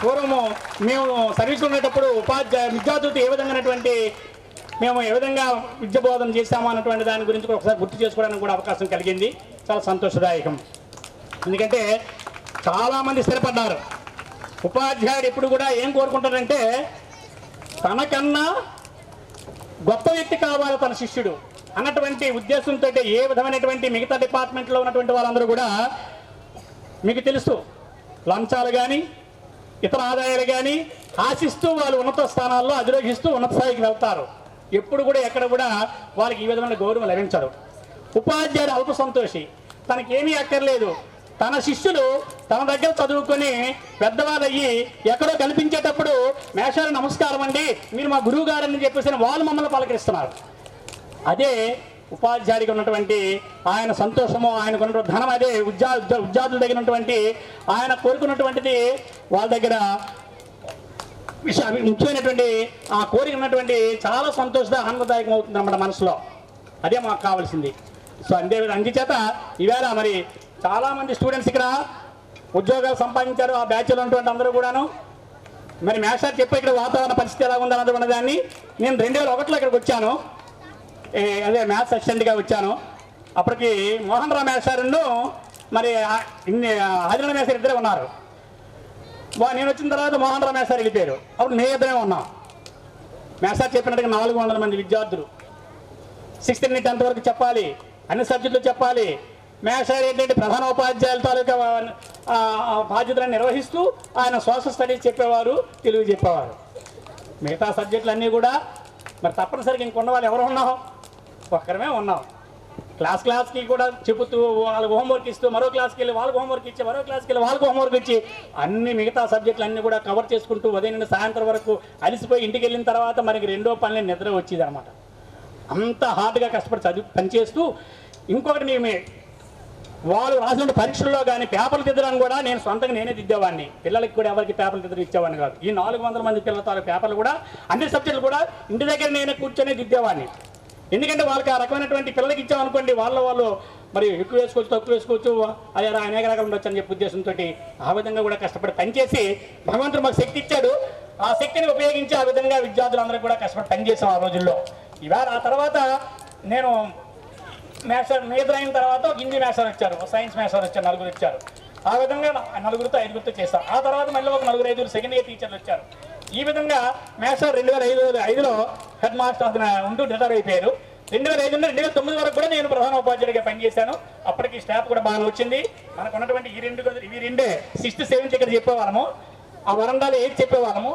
Speaker 11: పూర్వము మేము సర్వీస్లో ఉండేటప్పుడు విద్యార్థులతో మేము ఏ విధంగా విద్య బోధన చేశాము అన్నటువంటి దాని గురించి కూడా ఒకసారి గుర్తు చేసుకోవడానికి కూడా అవకాశం కలిగింది. చాలా సంతోషదాయకం. ఎందుకంటే చాలామంది స్థిరపడ్డారు. ఉపాధ్యాయుడు ఎప్పుడు కూడా ఏం కోరుకుంటారంటే తనకన్నా గొప్ప వ్యక్తి కావాలి తన శిష్యుడు అన్నటువంటి ఉద్దేశంతో ఏ విధమైనటువంటి మిగతా డిపార్ట్మెంట్లో ఉన్నటువంటి వాళ్ళందరూ కూడా మీకు తెలుసు లంచాలు కానీ ఇతర ఆదాయాలు కానీ ఆశిస్తూ వాళ్ళు ఉన్నత స్థానాల్లో అధిరోహిస్తూ ఉన్నత స్థాయికి వెళ్తారు. ఎప్పుడు కూడా ఎక్కడ కూడా వాళ్ళకి ఈ విధమైన గౌరవం లభించరు. ఉపాధ్యాయుడు అల్ప సంతోషి, తనకేమీ అక్కర్లేదు. తన శిష్యులు తన దగ్గర చదువుకొని పెద్దవాళ్ళు అయ్యి ఎక్కడో కనిపించేటప్పుడు మేషాలు నమస్కారం అండి మీరు మా గురువు గారని చెప్పేసి వాళ్ళు మమ్మల్ని పలకరిస్తున్నారు. అదే ఉపాధ్యాయుడికి ఉన్నటువంటి ఆయన సంతోషము, ఆయనకు ఉన్నటువంటి ధనం, అదే విద్యార్థుల దగ్గర ఉన్నటువంటి ఆయన కోరుకున్నటువంటిది వాళ్ళ దగ్గర ముఖ్యమైనటువంటి ఆ కోరిక ఉన్నటువంటి చాలా ఆనందదాయకం అవుతుంది అన్నమాట మనసులో. అదే మాకు కావాల్సింది. సో అందుచేత ఈవేళ మరి చాలామంది స్టూడెంట్స్ ఇక్కడ ఉద్యోగాలు సంపాదించారు. ఆ బ్యాచ్లో ఉన్నటువంటి అందరూ కూడాను మరి మేషారు చెప్పే ఇక్కడ వాతావరణ పరిస్థితి ఎలా ఉందన్నది దాన్ని నేను 2001లో ఇక్కడికి వచ్చాను. అదే మ్యాథ్స్ అసిస్టెంట్గా వచ్చాను. అప్పటికి మోహన్ రావు మేషారును మరి ఆదినారాయణ మేషారు ఇద్దరే ఉన్నారు. నేను వచ్చిన తర్వాత మోహన్ రావు మేషారు వెళ్ళిపోయారు. అప్పుడు నేను ఇద్దరే ఉన్నాం. మేషారు చెప్పినట్టుగా 400 మంది విద్యార్థులు 6th నుండి 10th వరకు చెప్పాలి, అన్ని సబ్జెక్టులు చెప్పాలి. మేషారు ఏంటంటే ప్రధాన ఉపాధ్యాయుల తాలూకా బాధ్యతలను నిర్వహిస్తూ ఆయన సోషల్ స్టడీస్ చెప్పేవారు, తెలుగు చెప్పేవారు. మిగతా సబ్జెక్టులన్నీ కూడా మరి తప్పనిసరిగా ఇంకొన్న వాళ్ళు ఎవరు ఉన్నాం, ఒక్కరమే ఉన్నాం. క్లాస్కి కూడా చెబుతూ వాళ్ళకి హోంవర్క్ ఇస్తూ మరో క్లాస్కి వెళ్ళి వాళ్ళకి హోంవర్క్ ఇచ్చి మరో క్లాస్కి వెళ్ళి వాళ్ళకి హోంవర్క్ ఇచ్చి అన్ని మిగతా సబ్జెక్టులు అన్నీ కూడా కవర్ చేసుకుంటూ ఉదయం నుండి సాయంత్రం వరకు అలిసిపోయి ఇంటికి వెళ్ళిన తర్వాత మనకి రెండో పనిలో నిద్ర వచ్చేది అనమాట. అంత హార్డ్గా కష్టపడి పనిచేస్తూ ఇంకొకటి మేము వాళ్ళు రాసిన పరీక్షల్లో కానీ పేపర్లు దిద్దడానికి కూడా నేను సొంతంగా నేనే దిద్దేవాడిని. పిల్లలకి కూడా ఎవరికి పేపర్లు దిద్దడం ఇచ్చేవాడిని కాదు. ఈ 400 మంది పిల్లల తాలూకు పేపర్లు కూడా అన్ని సబ్జెక్టులు కూడా ఇంటి దగ్గర నేనే కూర్చొని దిద్దేవాడిని. ఎందుకంటే వాళ్ళకి ఆ రకమైనటువంటి పిల్లలకి ఇచ్చామనుకోండి వాళ్ళు మరి ఎక్కువ వేసుకోవచ్చు తక్కువ వేసుకోవచ్చు అదే అనేక రకాలు ఉండొచ్చు అని చెప్పే ఉద్దేశంతో ఆ విధంగా కూడా కష్టపడి పనిచేసి భగవంతుడు మాకు శక్తి ఇచ్చాడు. ఆ శక్తిని ఉపయోగించి ఆ విధంగా విద్యార్థులందరూ కూడా కష్టపడి పనిచేసాం ఆ రోజుల్లో. ఇవాళ ఆ తర్వాత నేను మేజర్ అయిన తర్వాత హిందీ మేషారు వచ్చారు, సైన్స్ మేషారు వచ్చారు, 4 వచ్చారు. ఆ విధంగా 4తో 5తో చేశారు. ఆ తర్వాత మళ్ళీ ఒక 4-5 సెకండ్ ఇయర్ టీచర్లు వచ్చారు. ఈ విధంగా మేషారు 2005లో హెడ్ మాస్టర్ ఉంటూ రిటైర్ అయిపోయారు. 2005 నుండి 2009 వరకు కూడా నేను ప్రధాన ఉపాధ్యాయుడిగా పనిచేశాను. అప్పటికి స్టాఫ్ కూడా బాగా వచ్చింది. మనకు ఉన్నటువంటి ఇవి రెండే 6th 7th ఇక్కడ చెప్పేవాళ్ళము. ఆ వరండాలో 8th చెప్పేవాళ్ళము.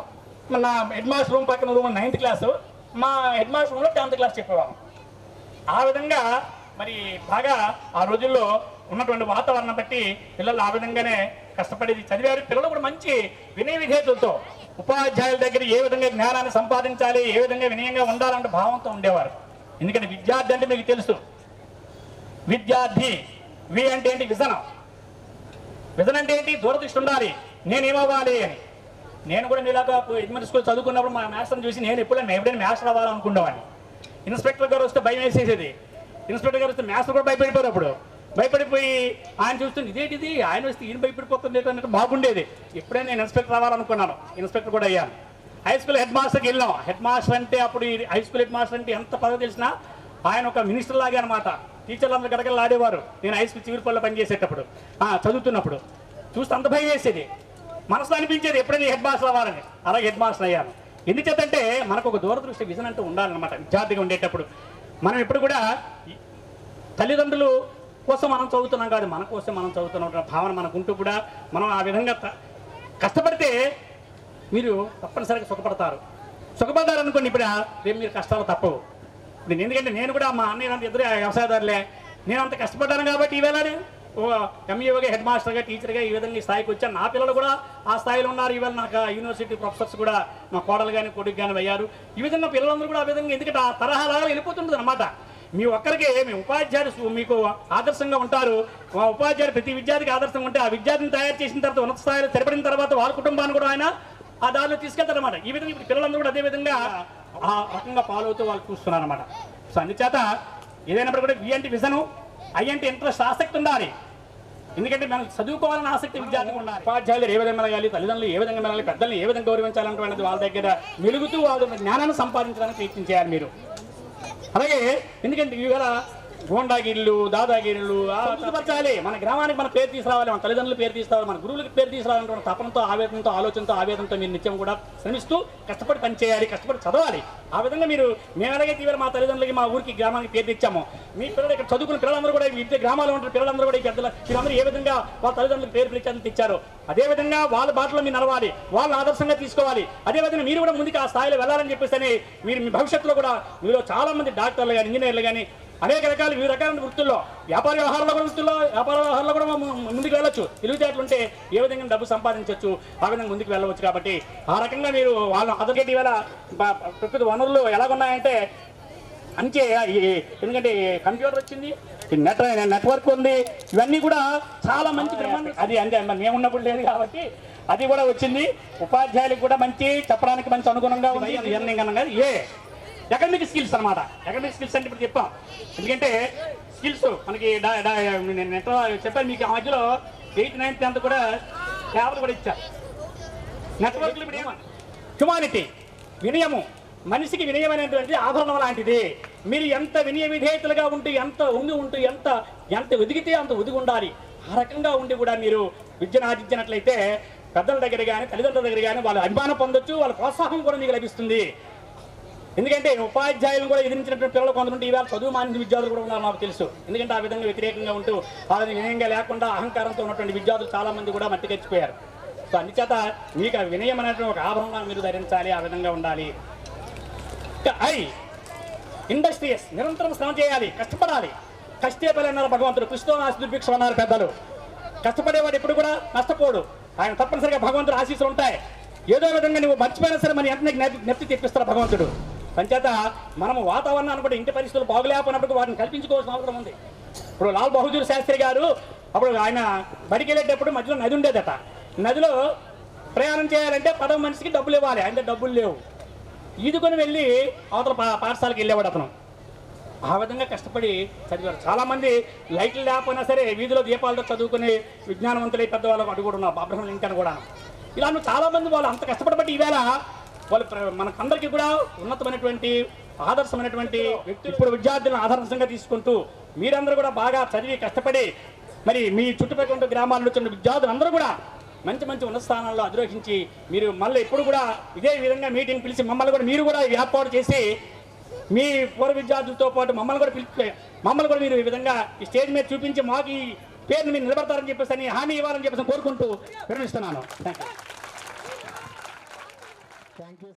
Speaker 11: నా హెడ్ మాస్టర్ రూమ్ పక్కన రూమ్ 9th క్లాసు, మా హెడ్ మాస్టర్ రూమ్లో 10th క్లాస్ చెప్పేవాళ్ళం. ఆ విధంగా మరి బాగా ఆ రోజుల్లో ఉన్నటువంటి వాతావరణం బట్టి పిల్లలు ఆ విధంగానే కష్టపడేది చదివారు. పిల్లలు కూడా మంచి వినయ విధేయతలతో ఉపాధ్యాయుల దగ్గర ఏ విధంగా జ్ఞానాన్ని సంపాదించాలి, ఏ విధంగా వినయంగా ఉండాలంటే భావంతో ఉండేవారు. ఎందుకంటే విద్యార్థి అంటే మీకు తెలుసు, విద్యార్థి వి అంటే ఏంటి, విజనం. విజన్ అంటే ఏంటి, దూరదృష్టి ఉండాలి, నేనేమవ్వాలి అని. నేను కూడా నీలాగా ఎడ్మిన్ స్కూల్ చదువుకున్నప్పుడు మా మాస్టర్ని చూసి నేను ఎప్పుడైనా మాస్టర్ అవ్వాలనుకునేవాడిని. ఇన్స్పెక్టర్ గారు వస్తే భయం వేసేసేది. ఇన్స్పెక్టర్ గారు వస్తే మాస్టర్ కూడా భయపడిపోయారు. అప్పుడు భయపడిపోయి ఆయన చూస్తుంది ఇదేంటిది, ఆయన వస్తే ఈయన భయపడిపోతుంది అన్నట్టు బాగుండేది. ఎప్పుడైనా నేను ఇన్స్పెక్టర్ అవ్వాలనుకున్నాను, ఇన్స్పెక్టర్ కూడా అయ్యాను. హై స్కూల్ హెడ్ మాస్టర్కి వెళ్ళాం. హెడ్ మాస్టర్ అంటే అప్పుడు హై స్కూల్ హెడ్ మాస్టర్ అంటే ఎంత పదవి తెలిసినా ఆయన ఒక మినిస్టర్ లాగే అనమాట. టీచర్లు అందరూ గడగలు ఆడేవారు. నేను హై స్కూల్ చివరిపల్లిలో పనిచేసేటప్పుడు చదువుతున్నప్పుడు చూస్తే అంత భయం వేసేది. మనసులో అనిపించేది ఎప్పుడైనా హెడ్ మాస్టర్ అవ్వాలని. అలాగే హెడ్ మాస్టర్ అయ్యాను. ఎందుచేతంటే మనకు ఒక దూరదృష్టి విజన్ అంటూ ఉండాలన్నమాట. విద్యార్థిగా ఉండేటప్పుడు మనం ఎప్పుడు కూడా తల్లిదండ్రులు కోసం మనం చదువుతున్నాం కాదు, మన కోసం మనం చదువుతున్నాం భావన మనకుంటూ కూడా మనం ఆ విధంగా కష్టపడితే మీరు తప్పనిసరిగా సుఖపడతారు అనుకోండి. ఇప్పుడు రేపు మీరు కష్టాలు తప్పవు. ఎందుకంటే నేను కూడా మా అన్నయ్య ఇద్దరు వ్యవసాయదారులే. నేను అంత కష్టపడ్డాను కాబట్టి ఈవేళ ఎంఈఓగా హెడ్ మాస్టర్గా టీచర్గా ఈ విధంగా ఈ స్థాయికి వచ్చాను. నా పిల్లలు కూడా ఆ స్థాయిలో ఉన్నారు. ఈవేళ నాకు యూనివర్సిటీ ప్రొఫెసర్స్ కూడా మా కోడలు కానీ కొడుకు కానీ అయ్యారు. ఈ విధంగా పిల్లలందరూ కూడా ఆ విధంగా ఎందుకంటే ఆ తరహాలాగా వెళ్ళిపోతుంటుంది అనమాట. మీ ఒక్కరికే మీ ఉపాధ్యాయులు మీకు ఆదర్శంగా ఉంటారు. మా ఉపాధ్యాయులు ప్రతి విద్యార్థికి ఆదర్శంగా ఉంటే ఆ విద్యార్థిని తయారు చేసిన తర్వాత ఉన్నత స్థాయిలో స్థిరపడిన తర్వాత వాళ్ళ కుటుంబాన్ని కూడా ఆయన ఆ దారిలో తీసుకెళ్తారన్నమాట. ఈ విధంగా ఇప్పుడు పిల్లలందరూ కూడా అదే విధంగా ఆ రకంగా ఫాలో అవుతూ వాళ్ళు చూస్తున్నారు అనమాట. సో అందుచేత ఏదైనప్పుడు కూడా వి అంటే విజను, ఐ అంటే ఇంట్రెస్ట్, ఆసక్తి ఉండాలి. ఎందుకంటే మనం చదువుకోవాలని ఆసక్తి విద్యార్థికి ఉండాలి. ఉపాధ్యాయులు ఏ విధంగా మెలగాలి, తల్లిదండ్రులు ఏ విధంగా మెలగాలి, పెద్దల్ని ఏ విధంగా గౌరవించాలన్నటువంటిది వాళ్ళ దగ్గర మెలుగుతూ వాళ్ళ జ్ఞానాన్ని సంపాదించడానికి ప్రయత్నం చేయాలి మీరు. అలాగే ఎందుకంటే ఇవాళ గోండాగిరిలు, దాదాగిరిలు అభివృద్ధిపరచాలి. మన గ్రామానికి మన పేరు తీసుకురావాలి, మన తల్లిదండ్రులు పేరు తీసుకురావాలి, మన గురువులకు పేరు తీసుకురావాలన్నటువంటి తపనతో, ఆవేదనతో, ఆలోచనతో మీరు నిత్యం కూడా శ్రమిస్తూ కష్టపడి పనిచేయాలి, కష్టపడి చదవాలి. ఆ విధంగా మీరు మేము ఎలాగైతే ఇవాళ మా తల్లిదండ్రులకి, మా ఊరికి, గ్రామానికి పేరు తెచ్చామో, మీ పిల్లలు ఇక్కడ చదువుకున్న పిల్లలందరూ కూడా వివిధ గ్రామాల్లో ఉంటారు పిల్లలందరూ కూడా ఈ పెద్దలు వీళ్ళందరూ ఏ విధంగా వాళ్ళ తల్లిదండ్రులకు పేరు పిలిచేందుకు తెచ్చారో అదేవిధంగా వాళ్ళ బాటలో మీరు నడవాలి, వాళ్ళని ఆదర్శంగా తీసుకోవాలి. అదేవిధంగా మీరు కూడా ముందుకు ఆ స్థాయిలో వెళ్ళాలని చెప్పేసి మీరు మీ భవిష్యత్తులో కూడా మీలో చాలా మంది డాక్టర్లు కానీ, ఇంజనీర్లు కానీ, అనేక రకాల వివిధ రకాల వృత్తుల్లో, వ్యాపార వ్యవహారాల్లో కూడా ముందుకు వెళ్ళొచ్చు. తెలివితేటలు ఉంటే ఏ విధంగా డబ్బు సంపాదించవచ్చు, ఆ విధంగా ముందుకు వెళ్ళవచ్చు. కాబట్టి ఆ రకంగా మీరు వాళ్ళ అదొకటి వేళ ప్రకృతి వనరులు ఎలాగున్నాయంటే అంతే. ఎందుకంటే కంప్యూటర్ వచ్చింది, నెట్వర్క్ ఉంది, ఇవన్నీ కూడా చాలా మంచి అది అంతే మేమున్నప్పుడు లేదు కాబట్టి అది కూడా వచ్చింది. ఉపాధ్యాయులకు కూడా మంచి చెప్పడానికి మంచి అనుగుణంగా ఉంది. ఎర్నింగ్ అనగా అకాడమిక్ స్కిల్స్ అనమాట. అకాడమిక్ స్కిల్స్ అంటే ఇప్పుడు చెప్పాం. ఎందుకంటే స్కిల్స్ మనకి చెప్పాను మీకు ఆ మధ్యలో 8th, 9th, 10th కూడా ట్యాబ్లు కూడా ఇచ్చారు. నెట్వర్క్లు ఇప్పుడు ఏమన్నా హ్యుమానిటీ, వినయము, మనిషికి వినయం అనేటువంటి ఆభరణం లాంటిది. మీరు ఎంత వినయ విధేయతలుగా ఉంటూ, ఎంత ఉంటూ, ఎంత ఒదిగితే అంత ఒదిగి ఉండాలి. ఆ రకంగా ఉండి కూడా మీరు విద్యను ఆర్జించినట్లయితే పెద్దల దగ్గర కానీ, తల్లిదండ్రుల దగ్గర కానీ వాళ్ళు అభిమానం పొందొచ్చు, వాళ్ళ ప్రోత్సాహం కూడా మీకు లభిస్తుంది. ఎందుకంటే ఉపాధ్యాయులు కూడా ఎదిరించినటువంటి పిల్లలు కొంతమంది ఈవేళ చదువు మానిన విద్యార్థులు కూడా ఉన్నారు, నాకు తెలుసు. ఎందుకంటే ఆ విధంగా వ్యతిరేకంగా ఉంటూ వాళ్ళని వినయంగా లేకుండా అహంకారంతో ఉన్నటువంటి విద్యార్థులు చాలా మంది కూడా మట్టికెచ్చిపోయారు. సో అందుచేత మీకు ఆ వినయం అనేటువంటి ఒక ఆభరణం మీరు ధరించాలి, ఆ విధంగా ఉండాలి. ఇండస్ట్రియస్, నిరంతరం శ్రమ చేయాలి, కష్టపడాలి. కష్టే పని అన్నారు భగవంతుడు, కృష్ణో నాస్తి దుర్భిక్షం అన్నారు పెద్దలు. కష్టపడేవాడు ఎప్పుడు కూడా నష్టపోడు, ఆయన తప్పనిసరిగా భగవంతుడు ఆశీస్సులు ఉంటాయి. ఏదో విధంగా నువ్వు మర్చిపోయినా సరే మన వెంటనే నెత్తి తెప్పిస్తారు భగవంతుడు. అంచేత మనము వాతావరణాన్ని బట్టి ఇంటి పరిస్థితులు బాగులేకపోయినప్పుడు వాటిని కల్పించుకోవాల్సిన అవసరం ఉంది. ఇప్పుడు లాల్ బహదూర్ శాస్త్రి గారు అప్పుడు ఆయన బడికి వెళ్ళేటప్పుడు మధ్యలో నది ఉండేదట. నదిలో ప్రయాణం చేయాలంటే 10 మనిషికి డబ్బులు ఇవ్వాలి, అంటే డబ్బులు లేవు. ఈదుకొని వెళ్ళి అవతల పాఠశాలకు వెళ్ళేవాడు అతను. ఆ విధంగా కష్టపడి చదివారు. చాలామంది లైట్లు లేకపోయినా సరే వీధిలో దీపాలతో చదువుకుని విజ్ఞానవంతులై పెద్దవాళ్ళకు అడుగుడు ఉన్నారు, అబ్రహం లింకన్ కూడా. ఇలా చాలామంది వాళ్ళు అంత కష్టపడబట్టి ఈవేళ వాళ్ళు మనకందరికీ కూడా ఉన్నతమైనటువంటి ఆదర్శమైనటువంటి వ్యక్తులు. ఇప్పుడు విద్యార్థులను ఆదర్శంగా తీసుకుంటూ మీరందరూ కూడా బాగా చదివి కష్టపడి మరి మీ చుట్టుపక్కల గ్రామాల్లో వచ్చిన విద్యార్థులందరూ కూడా మంచి మంచి ఉన్నత స్థానాల్లో అధిరోహించి మీరు మళ్ళీ ఎప్పుడు కూడా ఇదే విధంగా మీటింగ్ పిలిచి మమ్మల్ని కూడా మీరు కూడా ఏర్పాటు చేసి మీ పూర్వ విద్యార్థులతో పాటు మమ్మల్ని కూడా మీరు ఈ విధంగా ఈ స్టేజ్ మీద చూపించి మాకు ఈ పేరుని మీరు నిలబడతారని చెప్పేసి హామీ ఇవ్వాలని చెప్పేసి కోరుకుంటూ విరమిస్తున్నాను. Thank you.